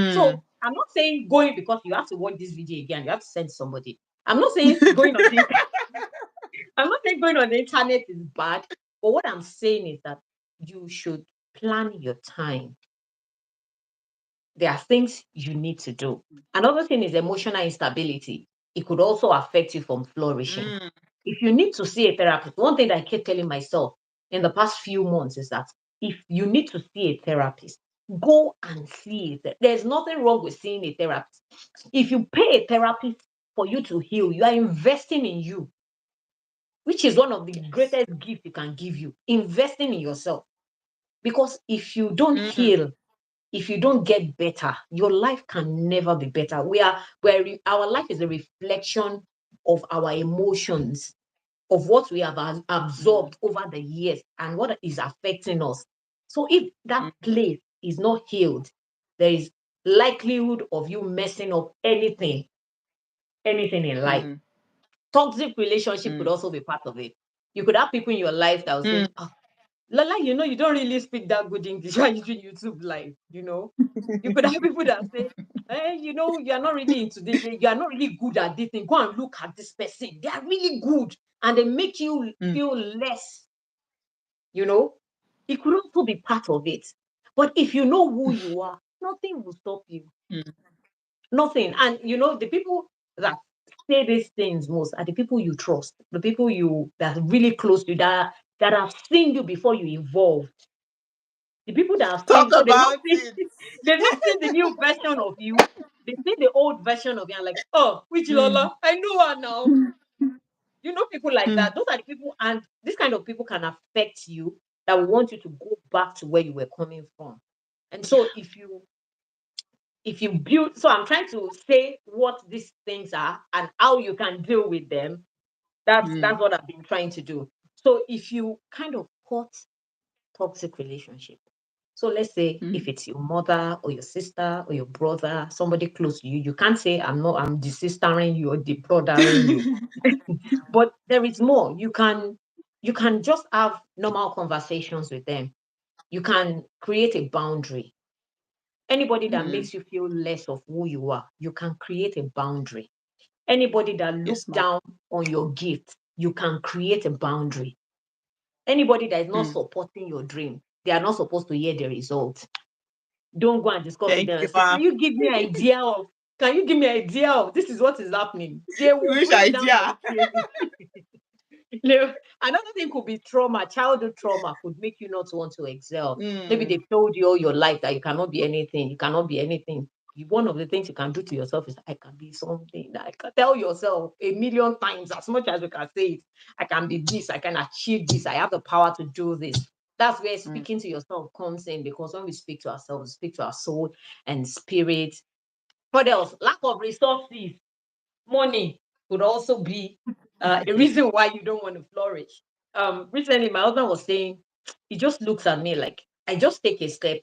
So Mm. I'm not saying going because you have to watch this video again, you have to send somebody. I'm not saying going on the I'm not saying going on the internet is bad, but what I'm saying is that you should plan your time. There are things you need to do. Another thing is emotional instability. It could also affect you from flourishing. Mm. If you need to see a therapist, one thing that I keep telling myself in the past few months is that if you need to see a therapist, go and see it. There's nothing wrong with seeing a therapist. If you pay a therapist for you to heal, you are investing in you, which is one of the Yes. greatest gifts you can give you, investing in yourself. Because if you don't Mm. heal, if you don't get better, your life can never be better. Our life is a reflection of our emotions, of what we have Mm. absorbed over the years and what is affecting us. So if that Mm. place is not healed, there is likelihood of you messing up anything in life. Mm. Toxic relationship could Mm. also be part of it. You could have people in your life that will say, Mm. Lala, you don't really speak that good English while you do YouTube live, You could have people that say, you are not really into this, you are not really good at this thing. Go and look at this person. They are really good. And they make you Mm. feel less, you know. It could also be part of it. But if you know who you are, nothing will stop you. Mm. Nothing. And the people that say these things most are the people you trust, the people that are really close to you, that have seen you before you evolved. The people that have Talk seen, so they've not about seen it. they've not seen the new version of you. They see the old version of you and like, oh, which Mm. Lola? I know her now. People like Mm. that. Those are the people, and this kind of people can affect you that will want you to go back to where you were coming from. And Yeah. so if you build, so I'm trying to say what these things are and how you can deal with them. That's Mm. what I've been trying to do. So if you kind of cut toxic relationship, so let's say if Mm. it's your mother or your sister or your brother, somebody close to you, you can't say I'm the sistering you or the brothering you. But there is more. You can just have normal conversations with them. You can create a boundary. Anybody that Mm. makes you feel less of who you are, you can create a boundary. Anybody that look Yes, ma'am. down on your gift, you can create a boundary. Anybody that is not Mm. supporting your dream, they are not supposed to hear the result. Don't go and discuss with Thank them you, and say, ma'am. can you give me idea of this is what is happening? They will Which bring down your idea? dream. Another thing could be trauma. Childhood trauma could make you not want to excel. Maybe Mm. they've told you all your life that you cannot be anything. You cannot be anything. One of the things you can do to yourself is, I can be something. I can tell yourself a million times, as much as you can say it. I can be this. I can achieve this. I have the power to do this. That's where Mm. speaking to yourself comes in, because when we speak to ourselves, we speak to our soul and spirit. What else? Lack of resources, money could also be a reason why you don't want to flourish. Recently, my husband was saying, he just looks at me like, I just take a step.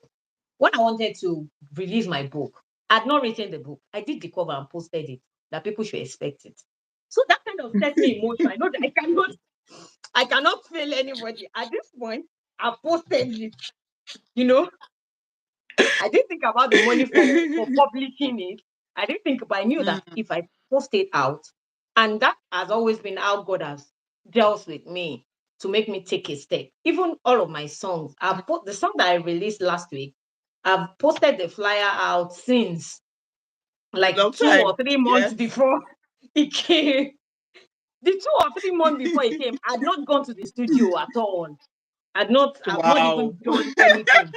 When I wanted to release my book, I had not written the book. I did the cover and posted it that people should expect it. So that kind of set me in motion. I know that I cannot fail anybody. At this point, I posted it. You know, I didn't think about the money for publishing it. I didn't think, but I knew that Mm, if I post it out, and that has always been how God has dealt with me to make me take a step. Even all of my songs, I've put the song that I released last week. I've posted the flyer out since like long 2 or 3 months Yes. before it came. The 2 or 3 months before it came, I'd not gone to the studio at all. I've not Wow. even done anything.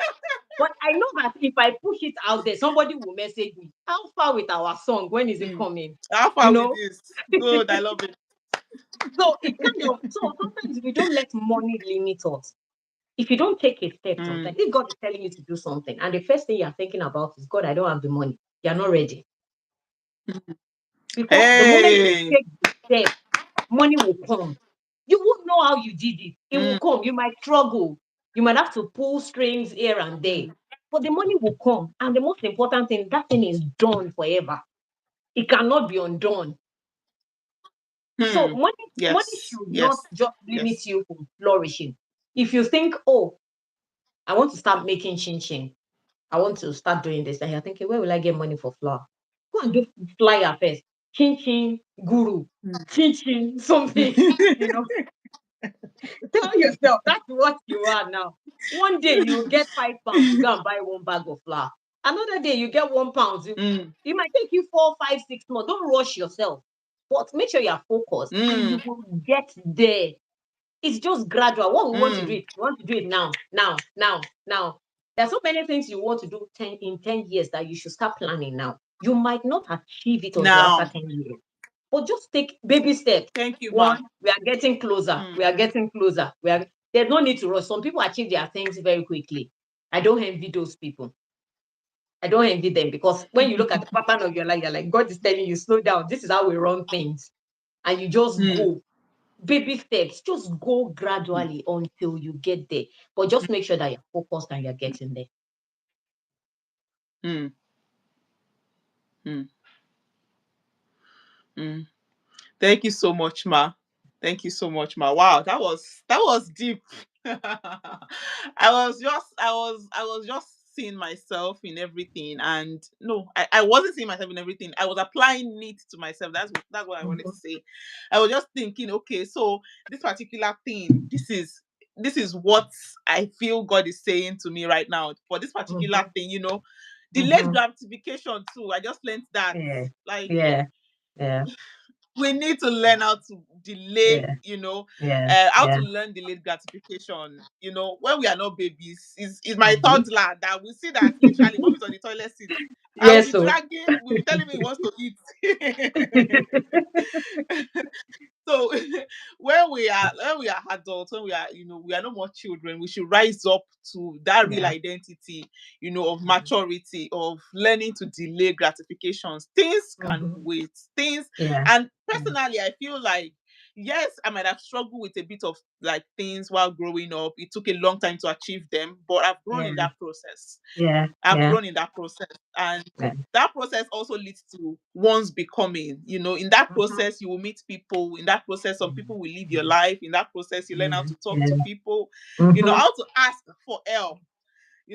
But I know that if I push it out there, somebody will message me. How far with our song? When is it Mm. coming? How You far with know? this? Good. I love it. So it kind of so sometimes we don't let money limit us. If you don't take a step, sometimes Mm. if God is telling you to do something, and the first thing you're thinking about is God, I don't have the money. You're not ready. Because the moment you Hey. take the step, money will come. You won't know how you did it. It will Mm, come. You might struggle. You might have to pull strings here and there. mm, But the money will come. And the most important thing, that thing is done forever. It cannot be undone. So hmm. money Yes. should not Yes. just limit Yes. you from flourishing. If you think, oh, I want to start making chin chin, I want to start doing this, and you're thinking, where will I get money for flour? Go and do flyer first. Chin chin guru, Mm. chin chin something, you know. Tell yourself that's what you are now. One day you get £5 to go and buy one bag of flour. Another day you get £1. Mm, It might take you 4, 5, 6 months. Don't rush yourself, but make sure you are focused and you mm, will get there. It's just gradual. What we want to do mm. it, we want to do it now, now, now, now. There's so many things you want to do in 10 years that you should start planning now. You might not achieve it until after Now, 10 years. But just take baby steps. thank you, One, ma. we are getting closer. We Mm, are getting closer. There's no need to rush. Some people achieve their things very quickly. I don't envy those people. I don't envy them because when you look at the pattern of your life, you're like, God is telling you, slow down. This is how we run things. And you just mm, go. Baby steps. Just go mm, gradually until you get there. But just make sure that you're focused and you're getting there. mm, mm, mm. Thank you so much, ma. Thank you so much, ma. Wow, that was deep. I was just seeing myself in everything, and no, I wasn't seeing myself in everything. I was applying it to myself. That's what I wanted to Mhm, say. I was just thinking, okay, so this particular thing, this is what I feel God is saying to me right now for this particular mhm, thing. Delayed mhm. gratification too. I just learned that, Yeah, like, yeah, yeah, we need to learn how to delay, yeah, yeah, how to yeah. learn delayed gratification. When we are not babies, is my Mhm. toddler that we see that literally mom is on the toilet seat. I will Yes, be so. dragging, will be telling me he wants to eat. So when we are adults, when we are no more children, we should rise up to that real Yeah. identity, of maturity, of learning to delay gratifications. Things can Mhm. wait. Things Yeah. And Yeah. personally, I feel like, yes, I might have struggled with a bit of like things while growing up. It took a long time to achieve them, but I've grown in Yeah. that process. Yeah. I've Yeah. grown in that process. And Yeah. that process also leads to one's becoming. In that Mhm. process, you will meet people. In that process, some Yeah. people will live your life. In that process, you learn how Yeah. to talk to Yeah. people, Mhm. how to ask for help,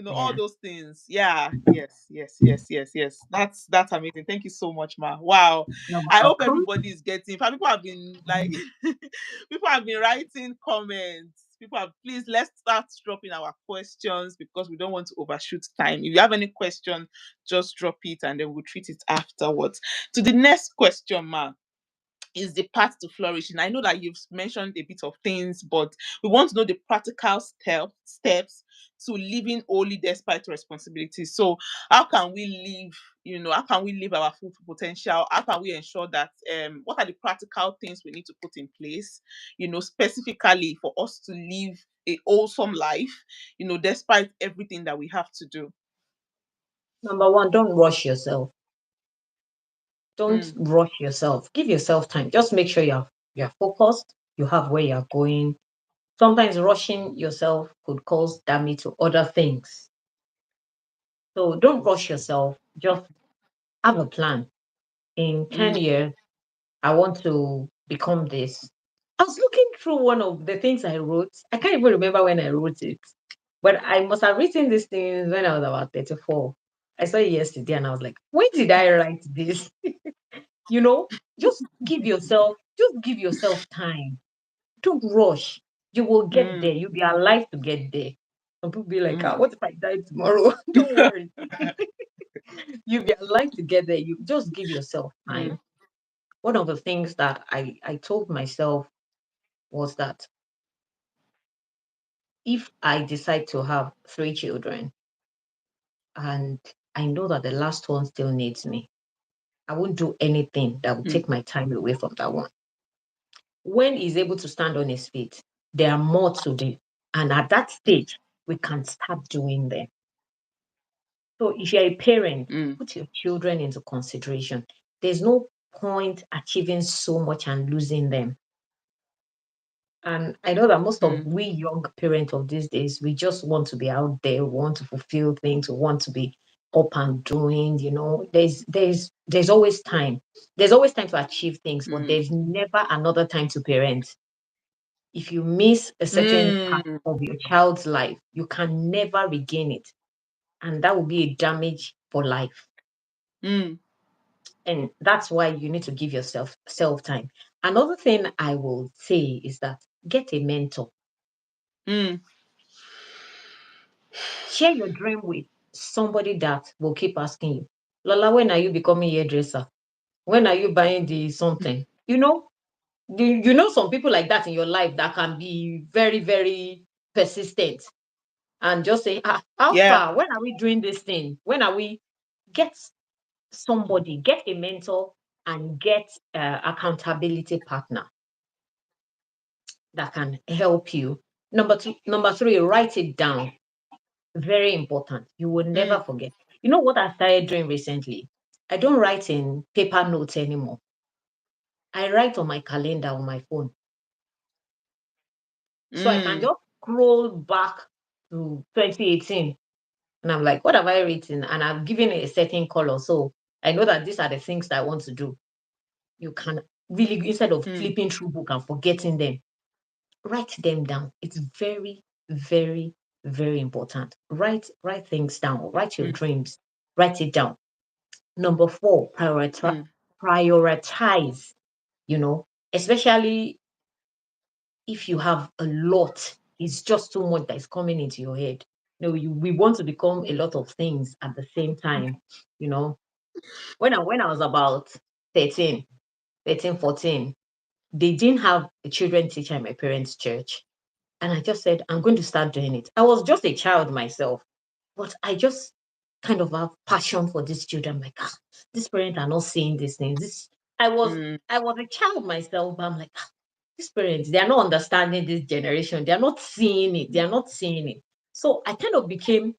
all Yeah. those things. Yeah, yes, yes, yes, yes, yes. That's amazing. Thank you so much, ma. Wow. You're I hope welcome. everybody is getting. In fact, people have been like, people have been writing comments. People have, please, let's start dropping our questions because we don't want to overshoot time. If you have any question, just drop it and then we'll treat it afterwards. To the next question, ma, is the path to flourishing. I know that you've mentioned a bit of things, but we want to know the practical steps to living only despite responsibilities. So, how can we live? How can we live our full potential? How can we ensure that? What are the practical things we need to put in place? Specifically for us to live a wholesome life. Despite everything that we have to do. Number one, don't rush yourself. Don't Mm, rush yourself. Give yourself time. Just make sure you're focused. You have where you're going. Sometimes rushing yourself could cause damage to other things. So don't rush yourself. Just have a plan. In 10 Mm, years, I want to become this. I was looking through one of the things I wrote. I can't even remember when I wrote it, but I must have written these things when I was about 34. I saw it yesterday and I was like, when did I write this? You know, just give yourself time. Don't rush. You will get there. mm, You'll be alive to get there. Some people be like, ah, mm, what if I die tomorrow? Don't worry. You'll be alive to get there. You just give yourself mm, time. One of the things that I told myself was that if I decide to have 3 children and I know that the last one still needs me, I won't do anything that will mm, take my time away from that one. When he's able to stand on his feet, there are more to do. And at that stage, we can start doing them. So if you're a parent, mm, put your children into consideration. There's no point achieving so much and losing them. And I know that most of mm, we young parents of these days, we just want to be out there, we want to fulfill things, we want to be up and doing, there's always time. There's always time to achieve things, but mm, there's never another time to parent. If you miss a certain part mm, of your child's life, you can never regain it. And that will be a damage for life. mm, And that's why you need to give yourself self time. Another thing I will say is that get a mentor. mm. Share your dream with somebody that will keep asking you, Lola, when are you becoming hairdresser? When are you buying the something? You know some people like that in your life that can be very, very persistent and just say, how Yeah. far? When are we doing this thing? When are we get somebody, get a mentor and get accountability partner that can help you. Number three, write it down. Very important. You will never Mm, forget. You know what I started doing recently? I don't write in paper notes anymore. I write on my calendar on my phone. So I can mm, just scroll back to 2018 and I'm like, what have I written? And I've given it a certain color. So I know that these are the things that I want to do. You can really, instead of mm, flipping through book and forgetting them, write them down. It's very, very, very important. Write things down. Write your mm, dreams. Write it down. Number four, mm, prioritize, you know, especially if you have a lot, it's just too much that is coming into your head. We want to become a lot of things at the same time. You know, when I was about 13, 13, 14, they didn't have a children teacher in my parents' church. And I just said, I'm going to start doing it. I was just a child myself, but I just kind of have passion for these children. Like, these parents are not seeing these things. I was mm, I was a child myself, but I'm like, these parents, they are not understanding this generation. They are not seeing it. They are not seeing it. So I kind of became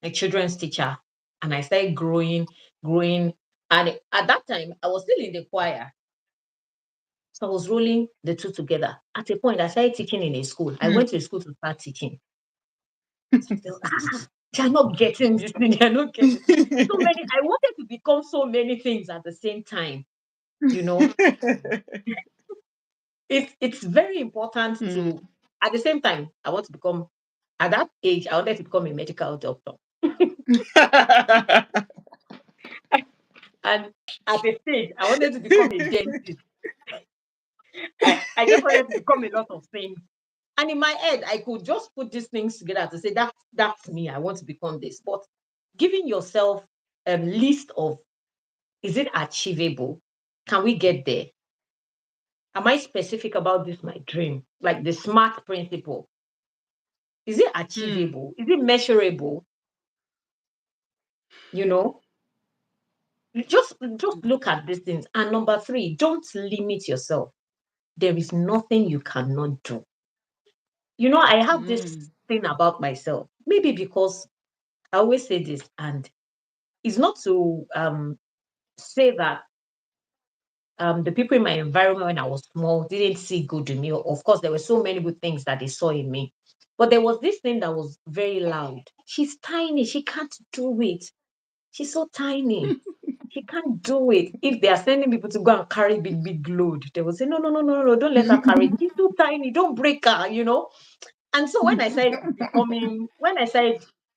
a children's teacher and I started growing. And at that time, I was still in the choir. So I was rolling the two together. At a point, I started teaching in a school. I mm. went to a school to start teaching. So I felt, they're not getting this thing. They're not getting so many. I wanted to become so many things at the same time. You know, it's very important Mm. to. At the same time, I want to become. At that age, I wanted to become a medical doctor, and at a stage, I wanted to become a dentist. I just wanted to become a lot of things. And in my head, I could just put these things together to say that's me. I want to become this. But giving yourself a list of, is it achievable? Can we get there? Am I specific about this, my dream? Like the SMART principle. Is it Mm, achievable? Is it measurable? You know, just look at these things. And number three, don't limit yourself. There is nothing you cannot do. I have this mm, thing about myself. Maybe because I always say this, and it's not to say that the people in my environment when I was small didn't see good in me. Of course, there were so many good things that they saw in me. But there was this thing that was very loud. She's tiny. She can't do it. She's so tiny. She can't do it. If they are sending people to go and carry big, big load, they will say, no, no, no, no, no, don't let her carry it. She's too tiny. Don't break her, you know? And so when I started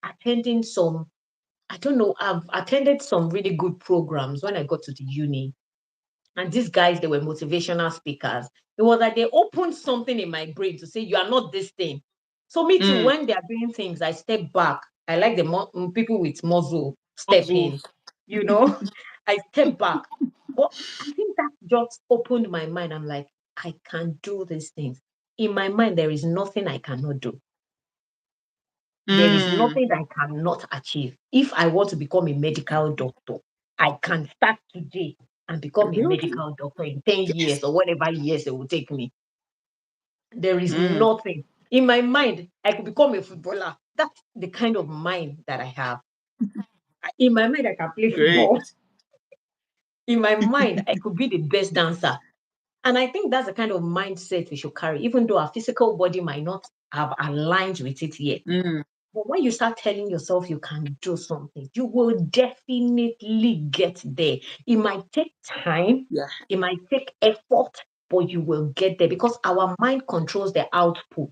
attending some, I don't know, I've attended some really good programs when I got to the uni. And these guys, they were motivational speakers. It was like they opened something in my brain to say, you are not this thing. So me too, Mm. when they are doing things, I step back. I like the people with muzzle step Also, in, you know, I step back. But I think that just opened my mind. I'm like, I can do these things. In my mind, there is nothing I cannot do. There is mm. nothing I cannot achieve. If I want to become a medical doctor, I can start today and become a Really? medical doctor in 10 years or whatever years it will take me. There is Mm. nothing. In my mind, I could become a footballer. That's the kind of mind that I have. In my mind, I can play football. Great. In my mind, I could be the best dancer. And I think that's the kind of mindset we should carry, even though our physical body might not have aligned with it yet. Mm. But when you start telling yourself you can do something, you will definitely get there. It might take time, Yeah. it might take effort, but you will get there because our mind controls the output.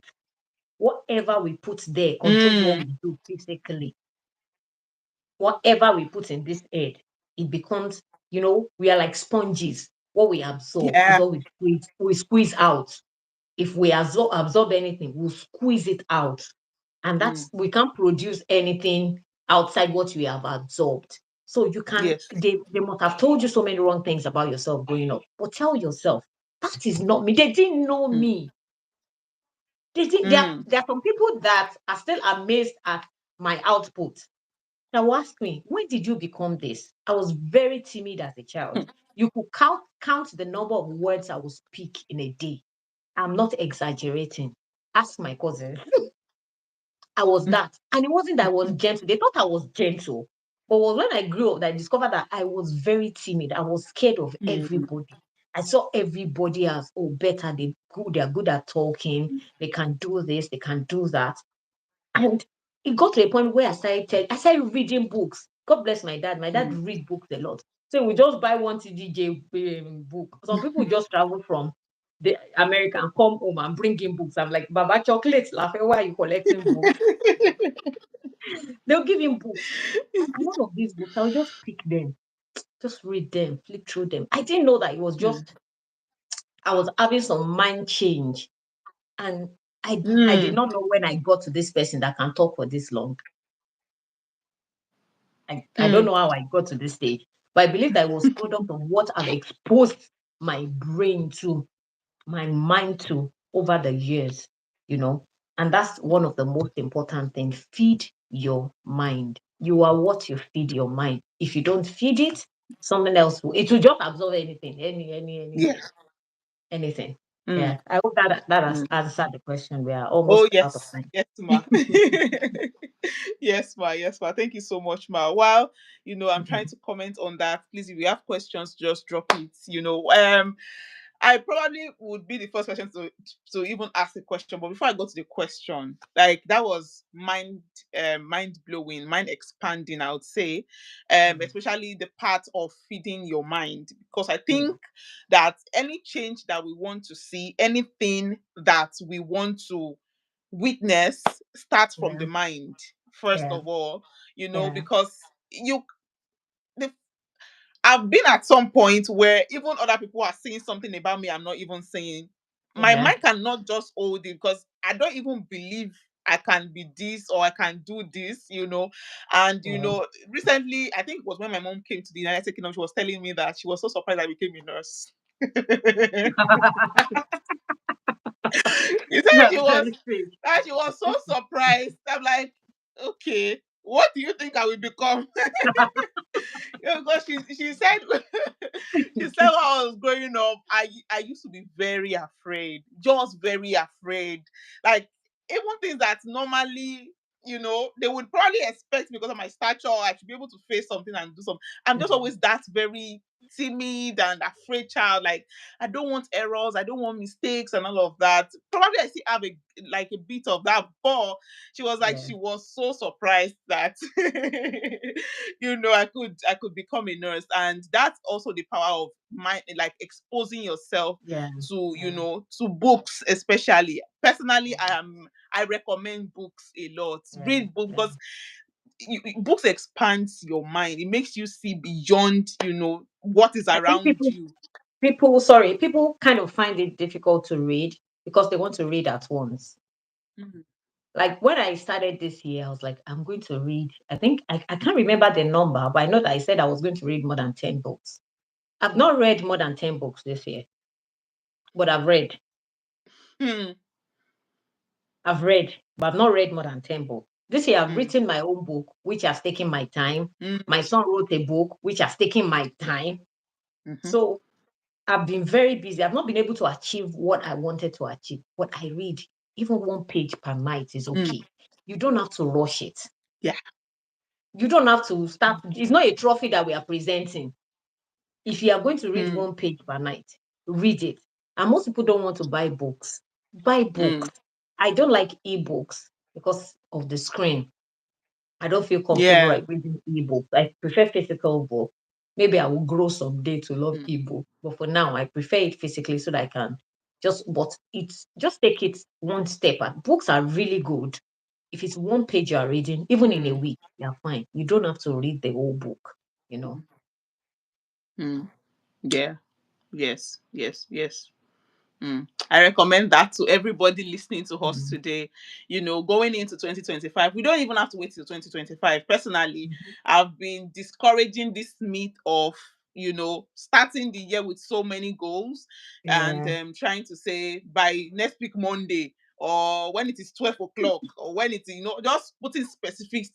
Whatever we put there controls what Mm. we do physically. Whatever we put in this head, it becomes, we are like sponges. What we absorb is Yeah. what we squeeze out. If we absorb anything, we'll squeeze it out. And Mm. that's we can't produce anything outside what we have absorbed. So Yes. they must have told you so many wrong things about yourself growing up. But tell yourself, that is not me. They didn't know Mm. me. They did Mm. there are some people that are still amazed at my output. Now ask me, when did you become this? I was very timid as a child. You could count the number of words I would speak in a day. I'm not exaggerating. Ask my cousin. I was that. And it wasn't that I was gentle. They thought I was gentle. But was when I grew up that I discovered that I was very timid. I was scared of Mm. everybody. I saw everybody as, oh, better, they're good at talking, they can do this, they can do that. And it got to a point where I started reading books. God bless my dad. My dad Mm. read books a lot. So we just buy one TDJ book. Some people just travel from the America and come home and bring in books. I'm like, Baba chocolates, laugh. Why are you collecting books? They'll give him books. And one of these books, I'll just pick them, just read them, flip through them. I didn't know that it was Mm. just I was having some mind change. And I did Mm. not know when I got to this person that can talk for this long. I don't Mm. know how I got to this stage, but I believe that it was product of what I've exposed my brain to, my mind to over the years, you know. And that's one of the most important things. Feed your mind. You are what you feed your mind. If you don't feed it, something else it will just absorb anything, Yeah. anything. Mm. Yeah. I hope that has Mm. answered the question. We are Oh, almost out of yes. time. Yes, ma. Yes, ma. Yes, ma. Thank you so much, ma. While, I'm trying to comment on that, please, if you have questions, just drop it. I probably would be the first person to even ask a question. But before I go to the question, like that was mind blowing, mind expanding, I would say, Mm, especially the part of feeding your mind, because I yeah, think that any change that we want to see, anything that we want to witness, starts from yeah, the mind first yeah, of all. yeah, Because the I've been at some point where even other people are saying something about me I'm not even saying. My yeah, mind cannot just hold it because I don't even believe I can be this or I can do this. And yeah. recently, I think it was when my mom came to the United Kingdom, she was telling me that she was so surprised I became a nurse. He said That's very strange. she was so surprised. I'm like, okay, what do you think I will become? Because she said she said when I was growing up, I used to be very afraid, just very afraid. Like even things that normally, they would probably expect me because of my stature, I should be able to face something and do something. I'm just Yeah, always that very timid and afraid child. Like, I don't want errors, I don't want mistakes and all of that. Probably I still have a bit of that, but she was like, Yeah. she was so surprised that I could become a nurse. And that's also the power of mind, like exposing yourself Yeah. to, Yeah. to books. Especially personally, Yeah. I recommend books a lot. Yeah. Read books Yeah. because books expands your mind. It makes you see beyond, what is I think around you. people kind of find it difficult to read because they want to read at once. Mhm. Like when I started this year, I was like, I'm going to read. I think I can't remember the number, but I know that I said I was going to read more than 10 books. I've not read more than 10 books this year, but I've read. Mm, I've read, but I've not read more than 10 books. This year, I've mm, written my own book, which has taken my time. mm, My son wrote a book, which has taken my time. mhm, So I've been very busy. I've not been able to achieve what I wanted to achieve, but I read. Even one page per night is mm. okay. You don't have to rush it. Yeah. You don't have to start. It's not a trophy that we are presenting. If you are going to read Mm, one page per night, read it. And most people don't want to buy books. Buy books. mm. I don't like ebooks because of the screen. I don't feel comfortable Yeah. like reading ebooks. I prefer physical book. Maybe I will grow someday to love Mm, ebook, but for now I prefer it physically so that I can but it's just take it one step. And books are really good. If it's one page you are reading, even in a mm, week, you're fine. You don't have to read the whole book, you know. mm, mm. Yeah. Yes. Yes. Yes. I recommend that to everybody listening to us Mm, today. Going into 2025, we don't even have to wait till 2025. Personally, mhm. I've been discouraging this myth of, starting the year with so many goals and Yeah, trying to say by next week, Monday, or when it is 12 o'clock, or when it's, just putting specific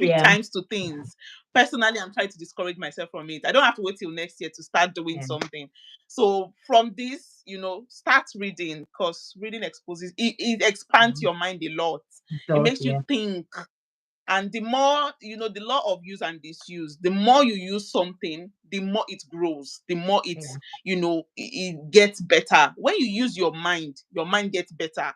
yeah, times to things. Personally, I'm trying to discourage myself from it. I don't have to wait till next year to start doing yeah. something. So from this, start reading, because reading exposes it expands Mm. your mind a lot. It So makes you yeah, think. And the more, the law of use and disuse, the more you use something, the more it grows, the more yeah. it gets better. When you use your mind gets better.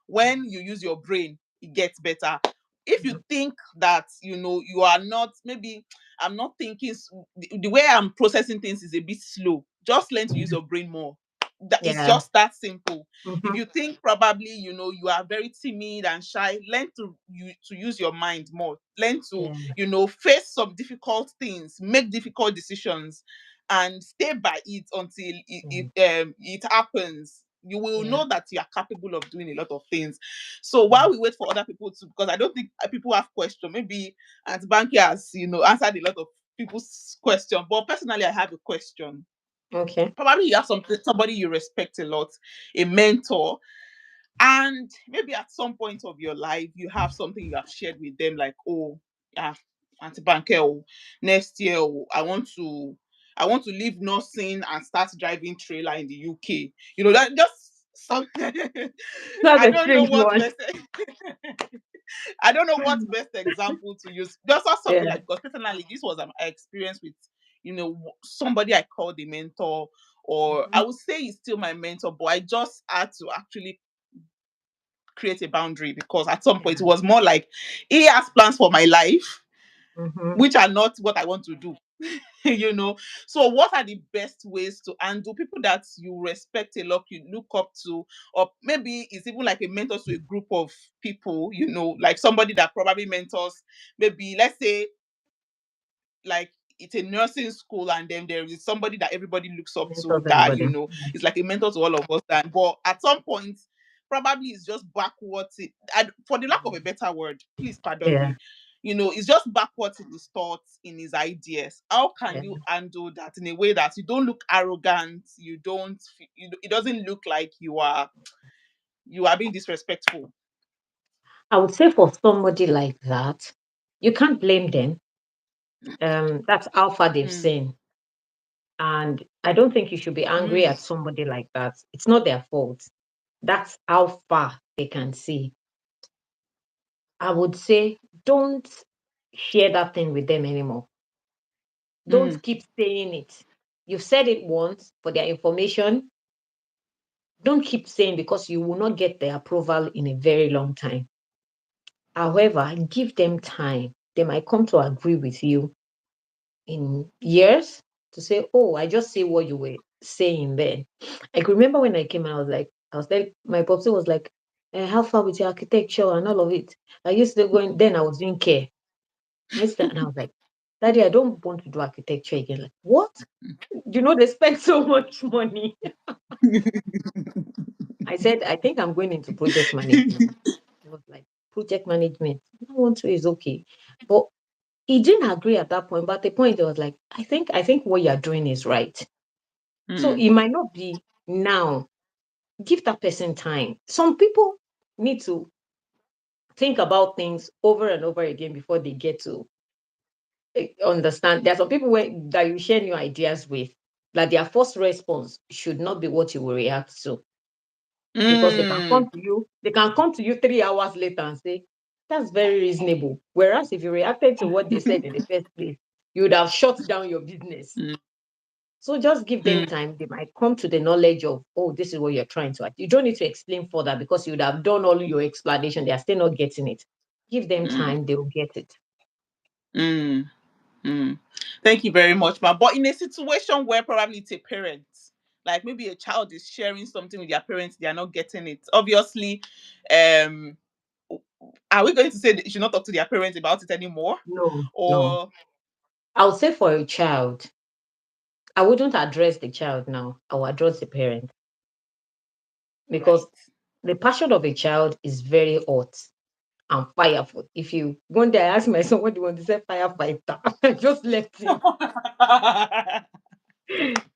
When you use your brain, it gets better. If you Mhm. think that you are not, maybe I'm not thinking the way I'm processing things is a bit slow, just learn to use your brain more. That it's Yeah. just that simple. If Mhm. you think probably you are very timid and shy, learn to use your mind more. Learn to Yeah. face some difficult things, make difficult decisions, and stay by it until Yeah. it happens. You will Yeah. know that you are capable of doing a lot of things. So Yeah. while we wait for other people to, because I don't think people have question, maybe Aunt Banky has answered a lot of people's question, but personally I have a question. Okay. Probably you have somebody you respect a lot, a mentor, and maybe at some point of your life you have something you have shared with them, like, oh, yeah, Auntie Banky, oh, next year, oh, I want to leave nursing and start driving trailer in the UK. That just something. That's I a don't know strange what one. best I don't know what best example to use. Just not something Yeah. like, because personally, this was an experience with, somebody I called a mentor, or I Mhm. would say he's still my mentor, but I just had to actually create a boundary, because at some point it Yeah. was more like he has plans for my life, Mhm. which are not what I want to do. you know. So, what are the best ways to handle people that you respect a lot, you look up to, or maybe it's even like a mentor to a group of people, like somebody that probably mentors, maybe let's say, like it's a nursing school, and then there is somebody that everybody looks up to, Mentors that everybody. is like a mentor to all of us. And but at some point, probably it's just backwards. For the lack of a better word, please pardon Yeah. me. It's just backwards in his thoughts, in his ideas. How can Yeah. you handle that in a way that you don't look arrogant? You don't. It doesn't look like you are being disrespectful. I would say for somebody like that, you can't blame them. That's how far they've Mm, seen. And I don't think you should be angry mm, at somebody like that. It's not their fault. That's how far they can see. I would say don't share that thing with them anymore. mm, Don't keep saying it. You've said it once for their information. Don't keep saying because you will not get the approval in a very long time. However, give them time. They might come to agree with you in years to say, oh, I just see what you were saying then. I could remember when I came out, I was like, my popsy was like, how far with your architecture and all of it? I used to go in, then I was doing care. And I was like, Daddy, I don't want to do architecture again. Like, what? They spend so much money. I said, I think I'm going into project management. It was like, project management. I want to is okay. But he didn't agree at that point. But at the point, it was like, I think what you're doing is right. So Mm. it might not be now. Give that person time. Some people need to think about things over and over again before they get to understand. There are some people that you share new ideas with, that their first response should not be what you will react to. Because Mm. they can come to you 3 hours later and say, that's very reasonable. Whereas if you reacted to what they said in the first place, you would have shut down your business. Mm. So just give them Mm. time. They might come to the knowledge of, oh, this is what you're trying to achieve. You don't need to explain further because you would have done all your explanation. They are still not getting it. Give them Mm. time, they will get it. Mm. Mm. Thank you very much, ma. But in a situation where probably it's a parent, like maybe a child is sharing something with their parents, they are not getting it. Obviously, um, are we going to say that you should not talk to their parents about it anymore? No, no. Or I would say for a child, I wouldn't address the child now. I will address the parent because right? the passion of a child is very hot and fireful. If you one day I asked my son, what do you want to say, firefighter? I just left him.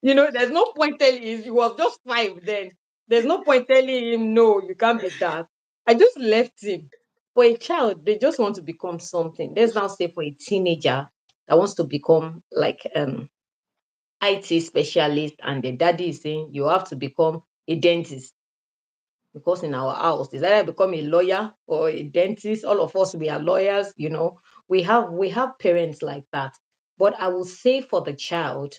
There's no point telling him he was just 5 then. There's no point telling him no, you can't be that. I just left him. For a child, they just want to become something. Let's now say for a teenager that wants to become like IT specialist, and the daddy is saying you have to become a dentist. Because in our house, it's either become a lawyer or a dentist. All of us, we are lawyers. We have parents like that. But I will say for the child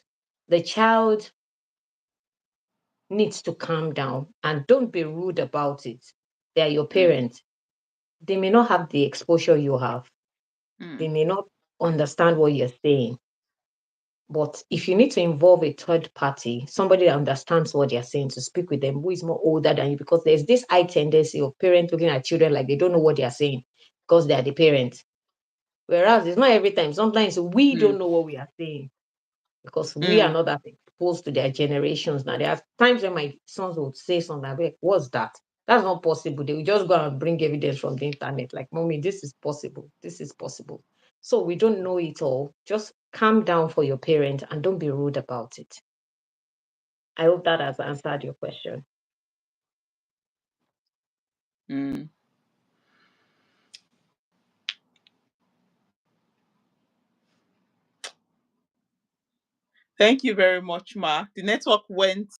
needs to calm down and don't be rude about it. They are your Mm. parents. They may not have the exposure you have. They Mm. may not understand what you're saying. But if you need to involve a third party, somebody that understands what they're saying, to speak with them who is more older than you, because there's this high tendency of parents looking at children like they don't know what they're saying because they are the parents. Whereas it's not every time. Sometimes we Mm. don't know what we are saying because we are Mm. not that exposed to their generations now. There are times when my sons would say something like, what's that? That's not possible. They will just go and bring evidence from the internet, like, Mommy, this is possible. This is possible. So we don't know it all. Just calm down for your parents and don't be rude about it. I hope that has answered your question. Mm. Thank you very much, ma. The network went.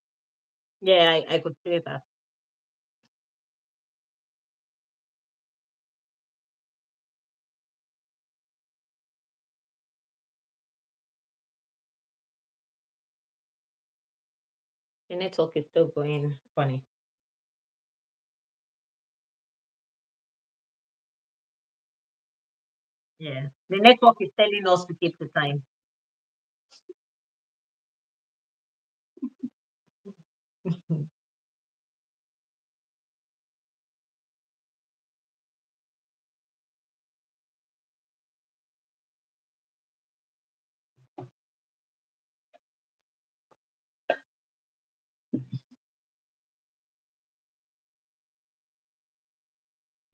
Yeah, I could say that. The network is still going funny. Yeah. The network is telling us to keep the time.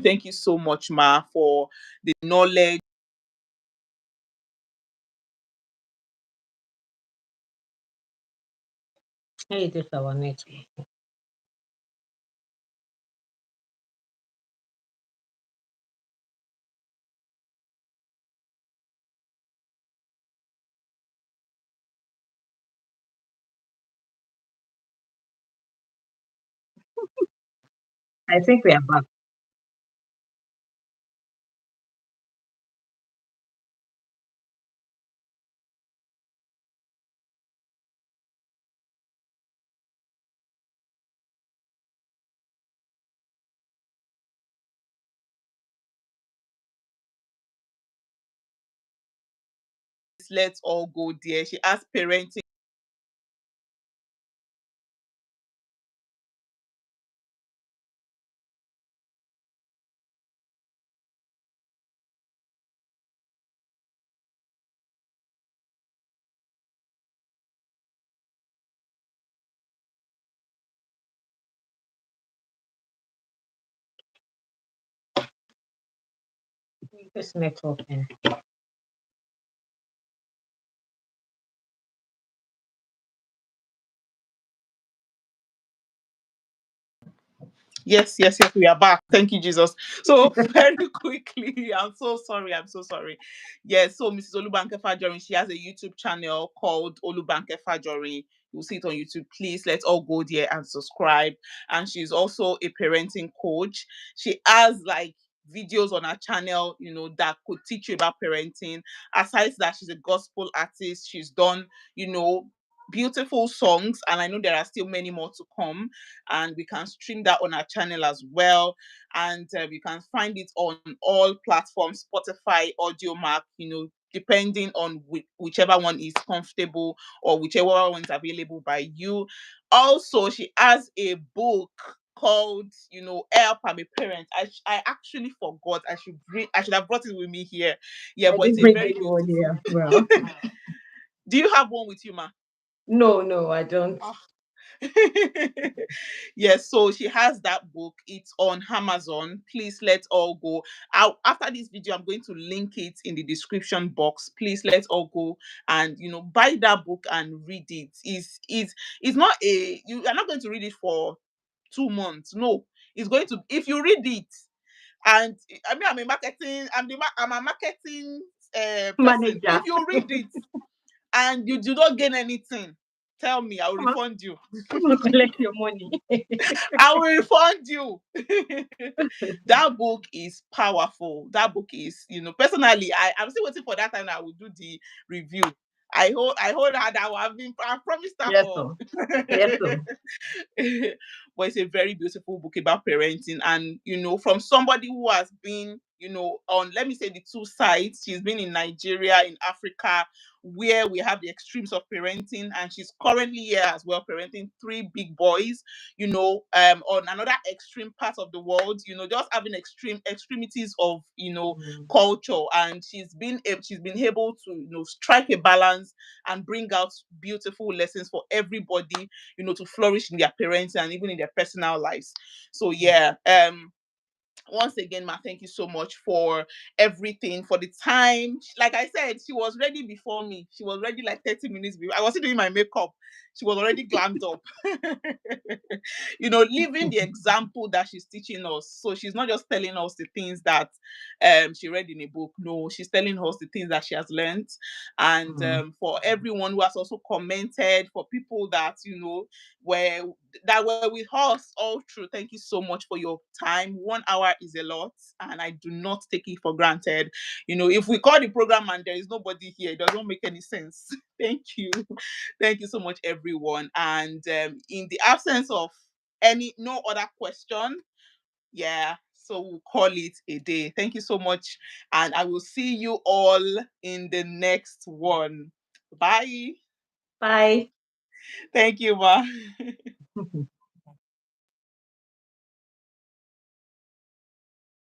Thank you so much, ma, for the knowledge. Hey, this is our network. I think we are back. let's all go there. She has parenting. This network. Yes, yes, yes, we are back. Thank you, Jesus. So very quickly, I'm so sorry. I'm so sorry. Yes, so Mrs. Olubanke Fajori, she has a YouTube channel called Olubanke Fajori. You'll see it on YouTube. Please let's all go there and subscribe. And she's also a parenting coach. She has like videos on her channel, that could teach you about parenting. Aside that, she's a gospel artist. She's done, beautiful songs, and I know there are still many more to come, and we can stream that on our channel as well. And you can find it on all platforms, Spotify, Audio Mac, depending on whichever one is comfortable or whichever one is available by you. Also, she has a book called, Help I'm a Parent. I actually forgot. I should have brought it with me here. Yeah, I but it's didn't a bring very anyone here beautiful. as well. Do you have one with you, ma? No, no, I don't. Ah. Yes, so she has that book. It's on Amazon. Please let's all go. After this video, I'm going to link it in the description box. Please let's all go and buy that book and read it. It's not you are not going to read it for 2 months. No, it's going to, if you read it, and I mean, I'm a marketing person. Manager, If you read it and you do not gain anything, tell me, I'll come on, refund you. come on, collect your money. I will refund you. That book is powerful. That book is, personally, I'm still waiting for that time I will do the review. I hold her that I promised her Yes, for. sir. Yes, sir. But it's a very beautiful book about parenting. And, from somebody who has been, on, let me say, the two sides. She's been in Nigeria, in Africa, where we have the extremes of parenting. And she's currently here as well, parenting three big boys, on another extreme part of the world, just having extremities of, Mm. culture. And she's been able to, strike a balance and bring out beautiful lessons for everybody, to flourish in their parenting and even in their personal lives. So yeah, once again, ma, thank you so much for everything, for the time. Like I said, she was ready before me. She was ready like 30 minutes before. I was still doing my makeup. She was already glammed up. Living the example that she's teaching us. So she's not just telling us the things that she read in a book. No, she's telling us the things that she has learned. And Mm. for everyone who has also commented, for people that were were with us all through. Thank you so much for your time. 1 hour is a lot, and I do not take it for granted. If we call the program and there is nobody here, it doesn't make any sense. Thank you. Thank you so much, everyone. And in the absence of no other question, yeah, so we'll call it a day. Thank you so much, and I will see you all in the next one. Bye. Bye. Thank you, ma.